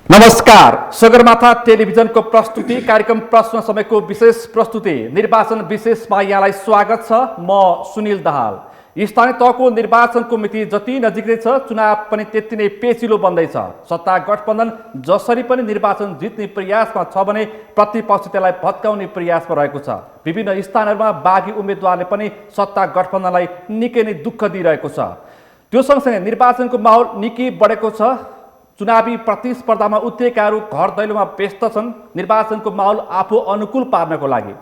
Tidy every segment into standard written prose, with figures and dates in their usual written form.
नमस्कार। सगरमाथा टेलिभिजनको प्रस्तुति कार्यक्रम प्रश्न समयको विशेष प्रस्तुति निर्वाचन विशेषमा यहाँलाई स्वागत छ। म सुनिल दाहाल। स्थानीय तहको निर्वाचनको मिति जति नजिकै छ, चुनाव पनि त्यति नै पेचिलो बन्दैछ। सत्ता गठबन्धन जसरी पनि निर्वाचन जित्ने प्रयासमा छ भने प्रतिपक्ष त्यसलाई भत्काउने प्रयासमा रहेको छ। विभिन्न स्थानहरूमा बागी उम्मेदवारले पनि सत्ता गठबन्धनलाई निकै नै दुःख दिइरहेको छ। त्यो सँगसँगै निर्वाचनको माहौल निकै बढेको छ। चुनावी प्रतिस्पर्धामा उत्रिएकाहरू घर दैलोमा व्यस्त छन् निर्वाचनको माहौल आफू अनुकूल पार्नको लागि।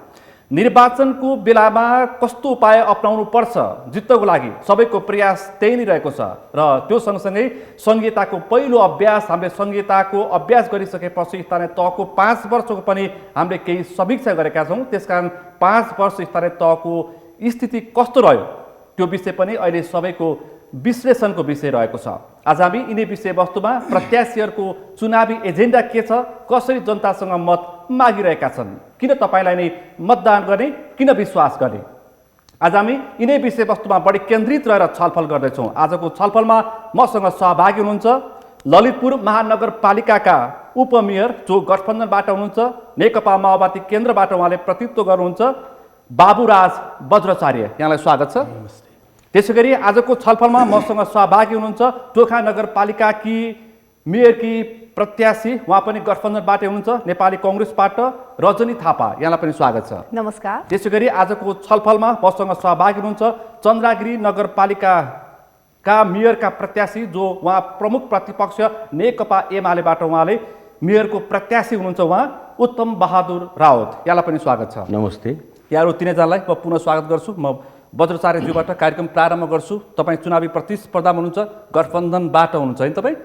निर्वाचनको बेलामा कस्तो उपाय अपनाउनु पर्छ जित्नको लागि सबैको प्रयास त्यही नै रहेको छ। र त्यो सँगसँगै संहिताको पहिलो अभ्यास हामीले संहिताको अभ्यास गरिसकेपछि स्थानीय तहको 5 वर्षको पनि हामीले केही समीक्षा गरेका छौँ। त्यसकारण 5 वर्ष स्थानीय तहको स्थिति कस्तो रह्यो त्यो विषय पनि अहिले सबैको विश्लेषणको विषय रहेको छ। आज हामी यिनै विषयवस्तुमा प्रत्याशीहरूको चुनावी एजेन्डा के छ, कसरी जनतासँग मत मागिरहेका छन्, किन तपाईँलाई नै मतदान गर्ने, किन विश्वास गर्ने, आज हामी यिनै विषयवस्तुमा बढी केन्द्रित रहेर छलफल गर्दैछौँ। आजको छलफलमा मसँग सहभागी हुनुहुन्छ ललितपुर महानगरपालिकाका उपमेयर जो गठबन्धनबाट हुनुहुन्छ, नेकपा माओवादी केन्द्रबाट उहाँले प्रतिनिधित्व गर्नुहुन्छ बाबुराज बज्राचार्य। यहाँलाई स्वागत छ। त्यसैगरी आजको छलफलमा मसँग सहभागी हुनुहुन्छ टोखा नगरपालिकाकी मेयरकी प्रत्याशी, उहाँ पनि गठबन्धनबाट हुनुहुन्छ नेपाली कङ्ग्रेसबाट रजनी थापा। यहाँलाई पनि स्वागत छ। नमस्कार। त्यसैगरी आजको छलफलमा मसँग सहभागी हुनुहुन्छ चन्द्रगिरी नगरपालिकाका मेयरका प्रत्याशी जो उहाँ प्रमुख प्रतिपक्ष नेकपा एमालेबाट उहाँले मेयरको प्रत्याशी हुनुहुन्छ उहाँ उत्तम बहादुर राउत। यहाँलाई पनि स्वागत छ। नमस्ते। यहाँहरू तिनैजनालाई म पुनः स्वागत गर्छु। म बज्राचार्यज्यूबाट कार्यक्रम प्रारम्भ गर्छु। तपाईँ चुनावी प्रतिस्पर्धामा हुनुहुन्छ, गठबन्धनबाट हुनुहुन्छ है तपाईँ?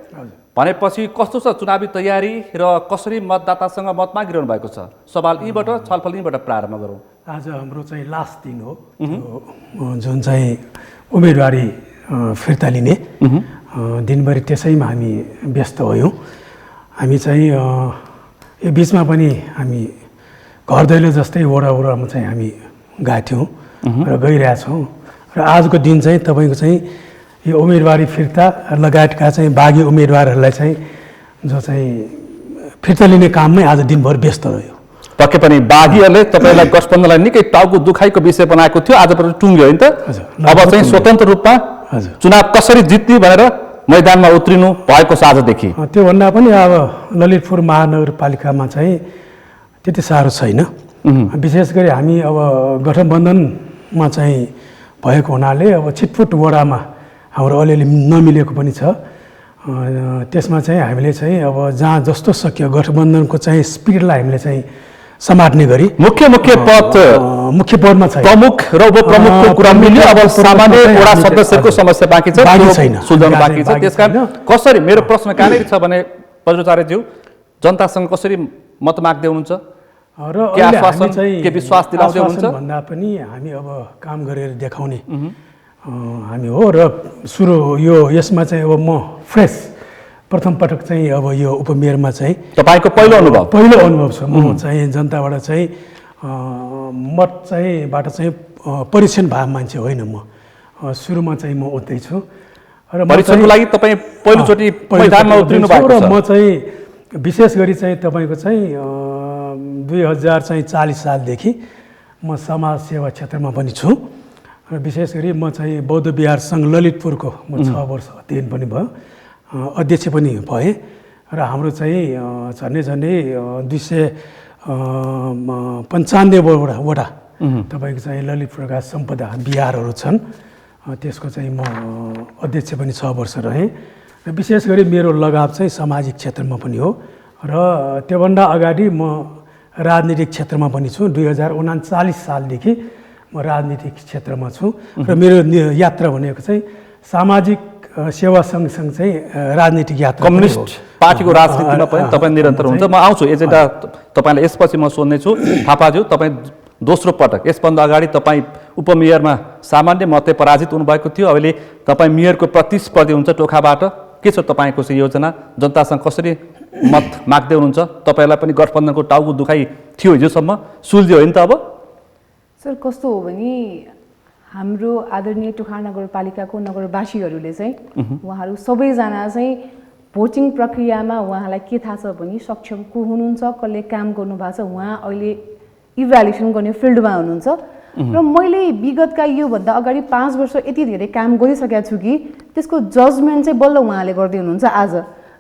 भनेपछि कस्तो छ चुनावी तयारी र कसरी मतदातासँग मत मागिरहनु भएको छ? सवाल यीबाट छलफल यीबाट प्रारम्भ गरौँ। आज हाम्रो चाहिँ लास्ट दिन हो जुन चाहिँ उम्मेदवारी फिर्ता लिने दिनभरि त्यसैमा हामी व्यस्त भयौँ। हामी चाहिँ यो बिचमा पनि हामी घर दैलो जस्तै वडामा चाहिँ हामी गएका थियौँ र गइरहेछौँ। र आजको दिन चाहिँ तपाईँको चाहिँ यो उम्मेदवारी फिर्ता लगायतका चाहिँ बागी उम्मेदवारहरूलाई चाहिँ जो चाहिँ फिर्ता लिने काममै आज दिनभर व्यस्त रह्यो। पक्कै पनि बागीहरूले तपाईँलाई गठबन्धनलाई निकै टाउको दुखाइको विषय बनाएको थियो, आज पनि टुङ्ग्यो होइन त? अब चाहिँ स्वतन्त्र रूपमा चुनाव कसरी जित्ने भनेर मैदानमा उत्रिनु भएको छ आजदेखि। त्योभन्दा पनि अब ललितपुर महानगरपालिकामा चाहिँ त्यति साह्रो छैन। विशेष गरी हामी अब गठबन्धनमा चाहिँ भएको हुनाले अब छिटफुट वडामा हाम्रो अलिअलि नमिलेको पनि छ। त्यसमा चाहिँ हामीले चाहिँ अब जहाँ जस्तो सक्यो गठबन्धनको चाहिँ स्पिडलाई हामीले चाहिँ समाट्ने गरी मुख्य पदमा चाहिँ प्रमुख र उपप्रमुखको कुरा मिल्यो। अब सामान्य वडा सदस्यको समस्या बाँकी छैन, सुल्झाउनु बाँकी छ। त्यसकारण कसरी, मेरो प्रश्न कहाँनिर छ भने बज्राचार्यज्यू, जनतासँग कसरी मत माग्दै हुनुहुन्छ र के आश्वासन के विश्वास दिलाउँदै हुनुहुन्छ? भन्दा पनि हामी अब काम गरेर देखाउने हामी हो। र सुरु यसमा चाहिँ अब म फ्रेस प्रथम पटक चाहिँ अब यो उपमेयरमा चाहिँ तपाईँको पहिलो अनुभव छ। म चाहिँ जनताबाट चाहिँ मत चाहिँबाट चाहिँ परीक्षण भएको मान्छे होइन। म सुरुमा चाहिँ म उत्दैछु र परीक्षणको लागि तपाईँ पहिलोचोटि मैदानमा उत्रिनु भएको छ। र म चाहिँ विशेष गरी चाहिँ तपाईँको चाहिँ 2040 सालदेखि म समाज सेवा क्षेत्रमा पनि छु। र विशेष गरी म चाहिँ बौद्ध विहार सङ्घ ललितपुरको म 6 वर्ष अध्ययन पनि भयो, अध्यक्ष पनि भएँ। र हाम्रो चाहिँ झन्डै 295 वटा तपाईँको चाहिँ ललितपुरका सम्पदा विहारहरू छन्। त्यसको चाहिँ म अध्यक्ष पनि 6 वर्ष रहेँ। र विशेष गरी मेरो लगाव चाहिँ सामाजिक क्षेत्रमा पनि हो। र त्योभन्दा अगाडि म राजनीतिक क्षेत्रमा पनि छु। 2039 सालदेखि म राजनीतिक क्षेत्रमा छु। र मेरो यात्रा भनेको चाहिँ सामाजिक सेवा सँगसँगै चाहिँ राजनीतिक यात्रा। कम्युनिस्ट पार्टीको राजनीतिमा पनि तपाईँ निरन्तर हुन्छ। म आउँछु एजेन्डा तपाईँलाई यसपछि म सोध्नेछु। थापाज्यू, तपाईँ दोस्रो पटक, यसभन्दा अगाडि तपाईँ उपमेयरमा सामान्य मतले पराजित हुनुभएको थियो। अहिले तपाईँ मेयरको प्रतिस्पर्धी हुन्छ टोखाबाट। के छ तपाईँको चाहिँ योजना? जनतासँग कसरी मत माग्दै हुनुहुन्छ? तपाईँलाई पनि गठबन्धनको टाउको दुखाइ थियो हिजोसम्म, सुल्झ्यो होइन त अब? सर, कस्तो हो भने हाम्रो आदरणीय टोखा नगरपालिकाको नगरवासीहरूले चाहिँ उहाँहरू सबैजना चाहिँ भोटिङ प्रक्रियामा उहाँलाई के थाहा छ भने सक्षम को हुनुहुन्छ, कसले काम गर्नुभएको छ, उहाँ अहिले इभ्यालुएसन गर्ने फिल्डमा हुनुहुन्छ। र मैले विगतका योभन्दा अगाडि 5 वर्ष यति धेरै काम गरिसकेका छु कि त्यसको जजमेन्ट चाहिँ बल्ल उहाँले गर्दै हुनुहुन्छ आज।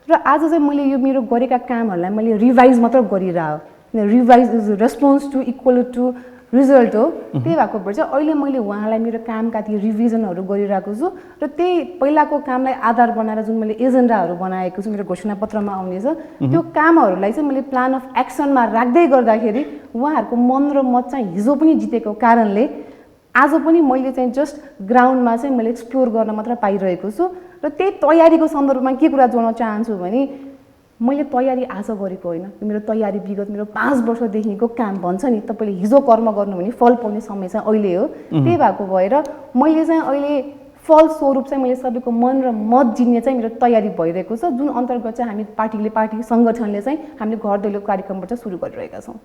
र आज चाहिँ मैले यो मेरो गरेका कामहरूलाई मैले रिभाइज मात्र गरिरह, revise is response to equal to result हो। त्यही भएको भएर चाहिँ अहिले मैले उहाँलाई मेरो कामका ती रिभिजनहरू गरिरहेको छु र त्यही पहिलाको कामलाई आधार बनाएर जुन मैले एजेन्डाहरू बनाएको छु मेरो घोषणापत्रमा आउनेछ त्यो कामहरूलाई चाहिँ मैले प्लान अफ एक्सनमा राख्दै गर्दाखेरि उहाँहरूको मन र मत चाहिँ हिजो पनि जितेको कारणले आज पनि मैले चाहिँ जस्ट ग्राउन्डमा चाहिँ मैले एक्सप्लोर गर्न मात्र पाइरहेको छु। र त्यही तयारीको सन्दर्भमा के कुरा जोड्न चाहन्छु भने मैले तयारी आज गरेको होइन, यो मेरो तयारी विगत मेरो 5 वर्षदेखिको काम भन्छ नि, तपाईँले हिजो कर्म गर्नु भने फल पाउने समय चाहिँ अहिले हो। त्यही भएको भएर मैले चाहिँ अहिले फलस्वरूप चाहिँ मैले सबैको मन र मत जित्ने चाहिँ मेरो तयारी भइरहेको छ, जुन अन्तर्गत चाहिँ हामी पार्टी सङ्गठनले चाहिँ हामीले घर दैलो कार्यक्रमबाट सुरु गरिरहेका छौँ।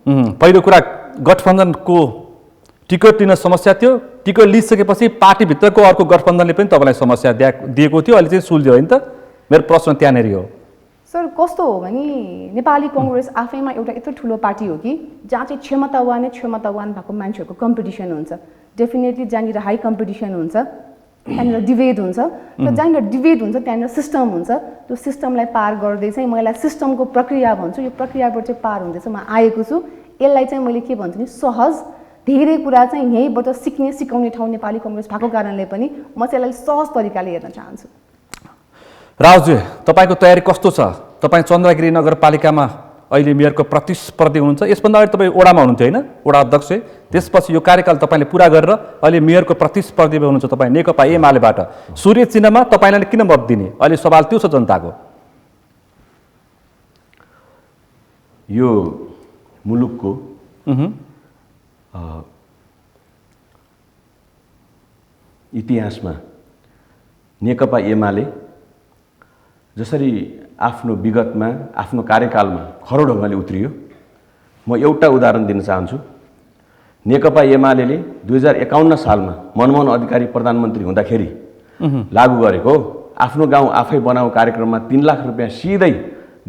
पहिलो कुरा गठबन्धनको टिकट लिन समस्या थियो, टिकट लिइसकेपछि पार्टीभित्रको अर्को गठबन्धनले पनि तपाईँलाई समस्या दिएको थियो, अहिले चाहिँ सुल्झ्यो होइन त? मेरो प्रश्न त्यहाँनिर हो सर। कस्तो हो भने नेपाली कङ्ग्रेस आफैमा एउटा यत्रो ठुलो पार्टी हो कि जहाँ चाहिँ क्षमतावान भएको मान्छेहरूको कम्पिटिसन हुन्छ। डेफिनेटली जहाँनिर हाई कम्पिटिसन हुन्छ त्यहाँनिर डिबेट हुन्छ, र जहाँनिर डिबेट हुन्छ त्यहाँनिर सिस्टम हुन्छ। त्यो सिस्टमलाई पार गर्दै चाहिँ मैले सिस्टमको प्रक्रिया भन्छु, यो प्रक्रियाबाट चाहिँ पार हुँदैछ म आएको छु। यसलाई चाहिँ मैले के भन्छु नि सहज, धेरै कुरा चाहिँ यहीँबाट सिकाउने ठाउँ नेपाली कङ्ग्रेस भएको कारणले पनि म चाहिँ यसलाई सहज तरिकाले हेर्न चाहन्छु। रावजी, तपाईँको तयारी कस्तो छ? तपाईँ चन्द्रगिरी नगरपालिकामा अहिले मेयरको प्रतिस्पर्धी हुनुहुन्छ, यसभन्दा अगाडि तपाईँ ओडामा हुनुहुन्थ्यो होइन, ओडा अध्यक्ष। त्यसपछि यो कार्यकाल तपाईँले पुरा गरेर अहिले मेयरको प्रतिस्पर्धी हुनुहुन्छ तपाईँ नेकपा एमालेबाट। सूर्य चिन्हमा तपाईँलाई किन मत दिने? अहिले सवाल त्यो छ जनताको। यो मुलुकको इतिहासमा नेकपा एमाले जसरी आफ्नो विगतमा आफ्नो कार्यकालमा खरो ढङ्गले उत्रियो, म एउटा उदाहरण दिन चाहन्छु। नेकपा एमाले 2051 सालमा मनमोहन अधिकारी प्रधानमन्त्री हुँदाखेरि लागू गरेको आफ्नो गाउँ आफै बनाऊ कार्यक्रममा 3 लाख रुपियाँ सिधै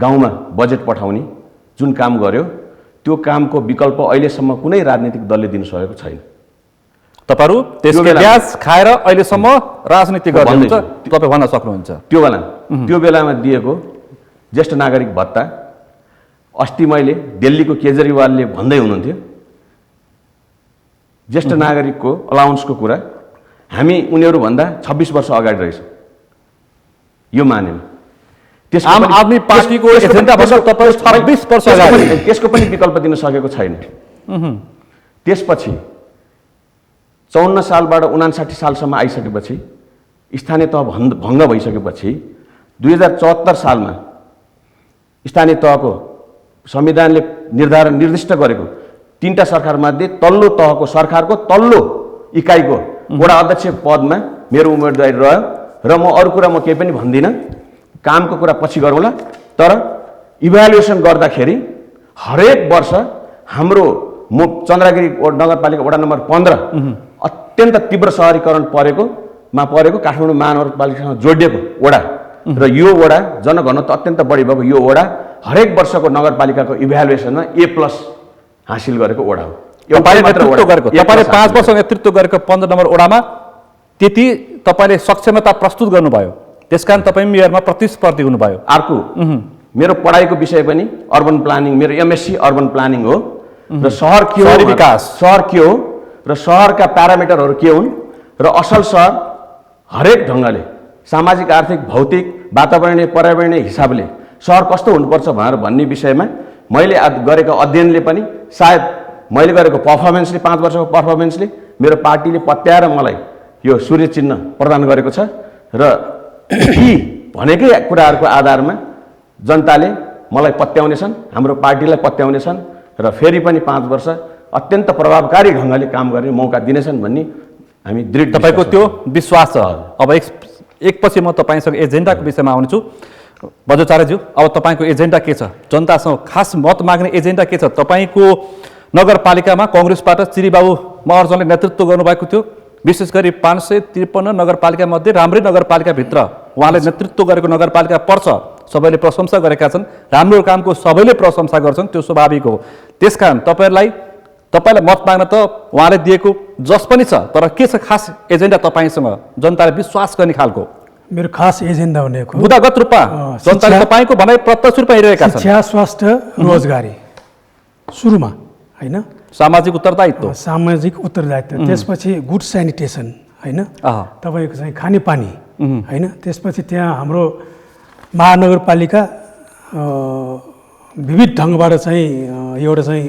गाउँमा बजेट पठाउने जुन काम गर्यो, त्यो कामको विकल्प अहिलेसम्म कुनै राजनीतिक दलले दिन सकेको छैन। तपाईँहरू त्यसको ब्याज खाएर अहिलेसम्म राजनीति गर्नुहुन्छ, तपाईँ भन्न सक्नुहुन्छ? त्यो बेलामा दिएको ज्येष्ठ नागरिक भत्ता अस्ति मैले दिल्लीको केजरीवालले भन्दै हुनुहुन्थ्यो, ज्येष्ठ नागरिकको अलाउन्सको कुरा हामी उनीहरूभन्दा 26 वर्ष अगाडि रहेछौँ, यो मानेन। आम आदमी पार्टीको एजेन्डा भनेको तपाईँ 26 वर्ष अगाडि त्यसको पनि विकल्प दिन सकेको छैन। त्यसपछि 54 सालबाट 59 सालसम्म आइसकेपछि स्थानीय तह भङ्ग भइसकेपछि 2074 सालमा स्थानीय तहको संविधानले निर्दिष्ट गरेको 3टा सरकारमध्ये तल्लो तहको सरकारको तल्लो इकाइको वडा अध्यक्ष पदमा मेरो उम्मेदवारी रह्यो र म अरू कुरा म केही पनि भन्दिनँ, कामको कुरा पछि गरौँला। तर इभ्यालुएसन गर्दाखेरि हरेक वर्ष हाम्रो चन्द्रगिरी नगरपालिका वडा नम्बर 15 अत्यन्त तीव्र सहरीकरण परेको काठमाडौँ महानगरपालिकासँग जोडिएको वडा र यो वडा जनघनत्व अत्यन्त बढी भएको यो वडा हरेक वर्षको नगरपालिकाको इभ्यालुएसनमा A+ हासिल गरेको वडा हो। तपाईँले 5 वर्ष नेतृत्व गरेको 15 नम्बर वडामा त्यति तपाईँले सक्षमता प्रस्तुत गर्नुभयो, त्यसकारण तपाईँ मेयरमा प्रतिस्पर्धी हुनुभयो। अर्को मेरो पढाइको विषय पनि अर्बन प्लानिङ, मेरो MSc अर्बन प्लानिङ हो र शहर के हो, शहर के हो र शहरका प्यारामिटरहरू के हुन् र असल सहर हरेक ढङ्गले सामाजिक आर्थिक भौतिक वातावरणीय पर्यावरणीय हिसाबले सहर कस्तो हुनुपर्छ भनेर भन्ने विषयमा मैले गरेको अध्ययनले पनि सायद मैले गरेको पर्फर्मेन्सले 5 वर्षको पर्फर्मेन्सले मेरो पार्टीले पत्याएर मलाई यो सूर्य चिन्ह प्रदान गरेको छ र यी भनेकै कुराहरूको आधारमा जनताले मलाई पत्याउनेछन्, हाम्रो पार्टीलाई पत्याउनेछन् र फेरि पनि 5 वर्ष अत्यन्त प्रभावकारी ढङ्गले काम गर्ने मौका दिनेछन् भन्ने हामी दृढ तपाईँको त्यो विश्वास छ। अब एकपछि म तपाईँसँग एजेन्डाको विषयमा आउनेछु। बजोचार्यज्यू, अब तपाईँको एजेन्डा के छ? जनतासँग खास मत माग्ने एजेन्डा के छ? तपाईँको नगरपालिकामा कङ्ग्रेसबाट चिरीबाबु महर्जनले नेतृत्व गर्नुभएको थियो, विशेष गरी 553 नगरपालिका मध्ये राम्रै नगरपालिकाभित्र उहाँले नेतृत्व गरेको नगरपालिका पर्छ सबैले प्रशंसा गरेका छन्, राम्रो कामको सबैले प्रशंसा गर्छन्, त्यो स्वाभाविक हो। त्यसकारण तपाईँलाई मत माग्न त उहाँले दिएको जस पनि छ, तर के छ खास एजेन्डा तपाईँसँग जनताले विश्वास गर्ने खालको? मेरो खास एजेन्डा भनेको बुदागत रूपमा जनताले तपाईँको भनाइ प्रत्यक्ष रूपमा हेरिरहेका छन्। शिक्षा, स्वास्थ्य, रोजगारी सुरुमा होइन, सामाजिक उत्तरदायित्व, त्यसपछि गुड सेनिटेसन होइन, तपाईँको चाहिँ खानेपानी होइन, त्यसपछि त्यहाँ हाम्रो महानगरपालिका विविध ढङ्गबाट चाहिँ एउटा चाहिँ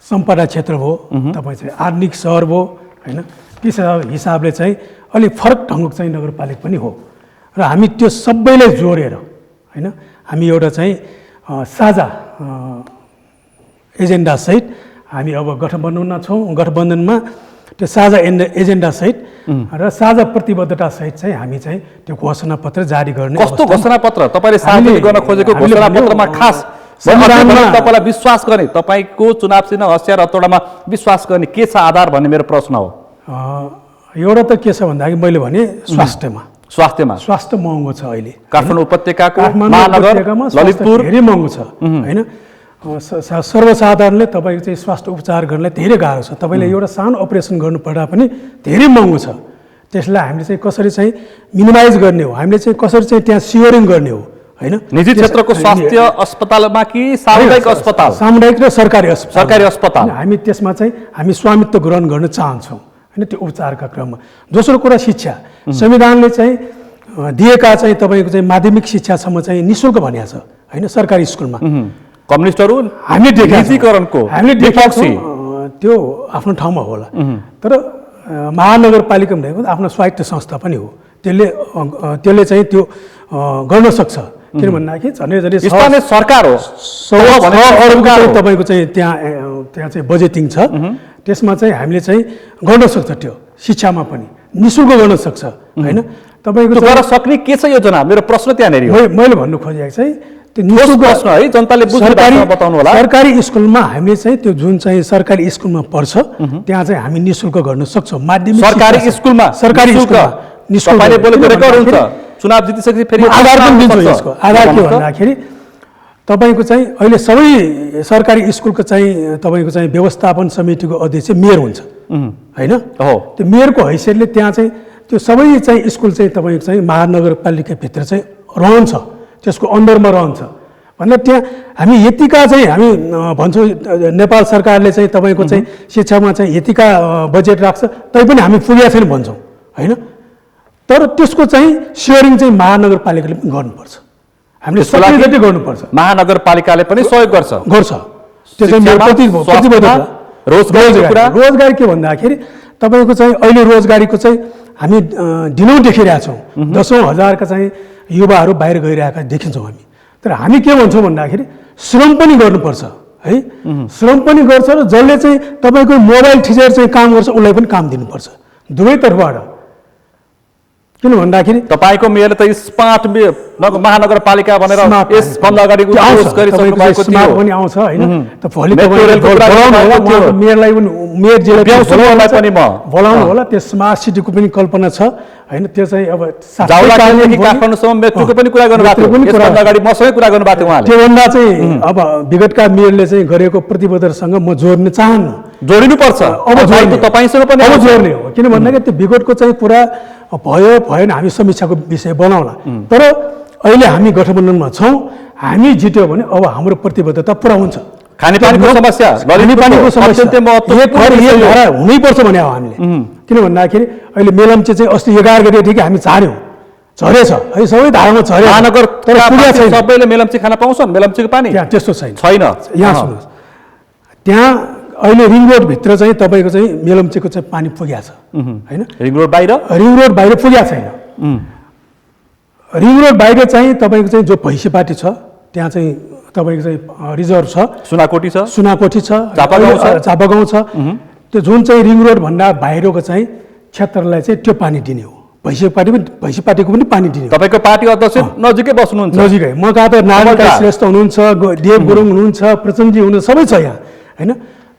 सम्पदा क्षेत्र भयो, तपाईँ चाहिँ आधुनिक सहर भयो होइन, त्यस हिसाबले चाहिँ अलिक फरक ढङ्गको चाहिँ नगरपालिका पनि हो। र हामी त्यो सबैलाई जोडेर होइन हामी एउटा चाहिँ साझा एजेन्डासहित हामी अब गठबन्धनमा छौँ। गठबन्धनमा त्यो साझा एजेन्डासहित र साझा प्रतिबद्धतासहित चाहिँ हामी चाहिँ त्यो घोषणापत्र जारी गर्ने। कस्तो घोषणापत्र तपाईँले सार्वजनिक गर्न खोजेको? घोषणापत्रमा खास तपाईँलाई विश्वास गर्ने, तपाईँको चुनाव चिन्ह हँसिया र हतौडामा विश्वास गर्ने के छ आधार भन्ने मेरो प्रश्न हो। एउटा त के छ भन्दाखेरि मैले भने स्वास्थ्य महँगो छ अहिले। काठमाडौँ उपत्यकाको महानगरमा ललितपुर धेरै महँगो छ होइन। सर्वसाधारणले तपाईँको चाहिँ स्वास्थ्य उपचार गर्नलाई धेरै गाह्रो छ। तपाईँले एउटा सानो अपरेसन गर्नु पर्दा पनि धेरै महँगो छ। त्यसलाई हामीले चाहिँ कसरी चाहिँ मिनिमाइज गर्ने हो, हामीले चाहिँ कसरी चाहिँ त्यहाँ सियोरिङ गर्ने हो होइन। निजी क्षेत्रको स्वास्थ्य अस्पतालमा कि सामुदायिक अस्पताल? सामुदायिक र सरकारी अस्पताल। हामी त्यसमा चाहिँ हामी स्वामित्व ग्रहण गर्न चाहन्छौँ होइन त्यो उपचारका क्रममा। दोस्रो कुरा शिक्षा, संविधानले चाहिँ दिएका चाहिँ तपाईँको चाहिँ माध्यमिक शिक्षासम्म चाहिँ निःशुल्क भनिएको छ होइन सरकारी स्कुलमा। कम्युनिस्टहरू हामीले देखेको त्यो आफ्नो ठाउँमा होला, तर महानगरपालिका भनेको आफ्नो स्वायत्त संस्था पनि हो। त्यसले चाहिँ त्यो गर्न सक्छ। किन भन्दाखेरि झन्डै स्थानीय सरकार हो, तपाईँको चाहिँ त्यहाँ चाहिँ बजेटिङ छ। त्यसमा चाहिँ हामीले चाहिँ गर्न सक्छ। त्यो शिक्षामा पनि निःशुल्क गर्न सक्छ होइन। तपाईँको गर्न सक्ने के छ योजना? मेरो प्रश्न त्यहाँनिर हो। मैले भन्नु खोजेको चाहिँ त्यो निःशुल्क प्रश्न है, जनताले बुझ्ने बताउनु होला। सरकारी स्कुलमा हामीले चाहिँ त्यो जुन चाहिँ सरकारी स्कुलमा पढ्छ त्यहाँ चाहिँ हामी निःशुल्क गर्न सक्छौँ। माध्यमिक सरकारी स्कुलमा चुनाव जितिसकेपछि फेरि आधार पनि दिन्छु यसको। आधार के भन्दाखेरि तपाईँको चाहिँ अहिले सबै सरकारी स्कुलको चाहिँ तपाईँको चाहिँ व्यवस्थापन समितिको अध्यक्ष मेयर हुन्छ होइन। त्यो मेयरको हैसियतले त्यहाँ चाहिँ त्यो सबै चाहिँ स्कुल चाहिँ तपाईँको चाहिँ महानगरपालिकाभित्र चाहिँ रहन्छ, त्यसको अन्डरमा रहन्छ भन्दा त्यहाँ हामी यतिका चाहिँ हामी भन्छौँ नेपाल सरकारले चाहिँ तपाईँको चाहिँ शिक्षामा चाहिँ यतिका बजेट राख्छ तैपनि हामी पुगेका छैन भन्छौँ होइन। तर त्यसको चाहिँ सेयरिङ चाहिँ महानगरपालिकाले पनि गर्नुपर्छ, हामीले सक्रियता गर्नुपर्छ। महानगरपालिकाले पनि सहयोग गर्छ। त्यो चाहिँ रोजगारी के भन्दाखेरि तपाईँको चाहिँ अहिले रोजगारीको चाहिँ हामी दिनौँ देखिरहेका छौँ। 10,000 चाहिँ युवाहरू बाहिर गइरहेका देखिन्छौँ हामी। तर हामी के भन्छौँ भन्दाखेरि श्रम पनि गर्नुपर्छ है। श्रम पनि गर्छ र जसले चाहिँ तपाईँको मोबाइल थिचेर चाहिँ काम गर्छ उसलाई पनि काम दिनुपर्छ दुवै तर्फबाट। किन भन्दाखेरि तपाईँको मेयरले त स्मार्ट महानगरपालिका भनेर यसभन्दा अगाडि पनि आउँछ होइन। त भोलि मेयरलाई पनि बोलाउनु होला। त्यो स्मार्ट सिटीको पनि कल्पना छ होइन। त्यो चाहिँ अब काठमाडौँसम्म मेट्रोको पनि कुरा गर्नुभएको थियो, अगाडि मसँगै कुरा गर्नुभएको थियो उहाँले। त्योभन्दा चाहिँ अब विगतका मेयरले चाहिँ गरेको प्रतिबद्धतासँग म जोड्न चाहन्नु। जोडिनुपर्छ अब तपाईँसँग पनि अब जोड्ने हो। किन भन्दाखेरि त्यो विगतको चाहिँ पुरा भयो भएन हामी समीक्षाको विषय बनाउला। तर अहिले हामी गठबन्धनमा छौँ, हामी जित्यो भने अब हाम्रो प्रतिबद्धता पुरा हुन्छ। खानेपानीको समस्या हुनैपर्छ भने हो हामीले। किन भन्दाखेरि अहिले मेलम्ची चाहिँ अस्ति 11 गतेदेखि हामी झरेछ है, सबै धारामा झरे। महानगर सबैले मेलम्ची खान पाउँछन्? मेलम्चीको पानी त्यहाँ त्यस्तो छैन। यहाँ सुन्नुहोस्, त्यहाँ अहिले रिङ रोडभित्र चाहिँ तपाईँको चाहिँ मेलम्चीको चाहिँ पानी पुगेको छ होइन। रिङ रोड बाहिर पुगेको छैन। रिङ रोड बाहिर चाहिँ तपाईँको चाहिँ जो भैँसीपाटी छ त्यहाँ चाहिँ तपाईँको चाहिँ रिजर्भ छ, सुनाकोटी छ, चापागाउँ छ। त्यो जुन चाहिँ रिङ रोडभन्दा बाहिरको चाहिँ क्षेत्रलाई चाहिँ त्यो पानी दिने हो। भैँसीपाटीको पनि पानी दिने। तपाईँको पार्टी अध्यक्ष नजिकै बस्नुहुन्छ? नजिकै। म कहाँ त नारायण श्रेष्ठ हुनुहुन्छ, देव गुरुङ हुनुहुन्छ, प्रचण्डजी हुनुहुन्छ, सबै छ यहाँ होइन।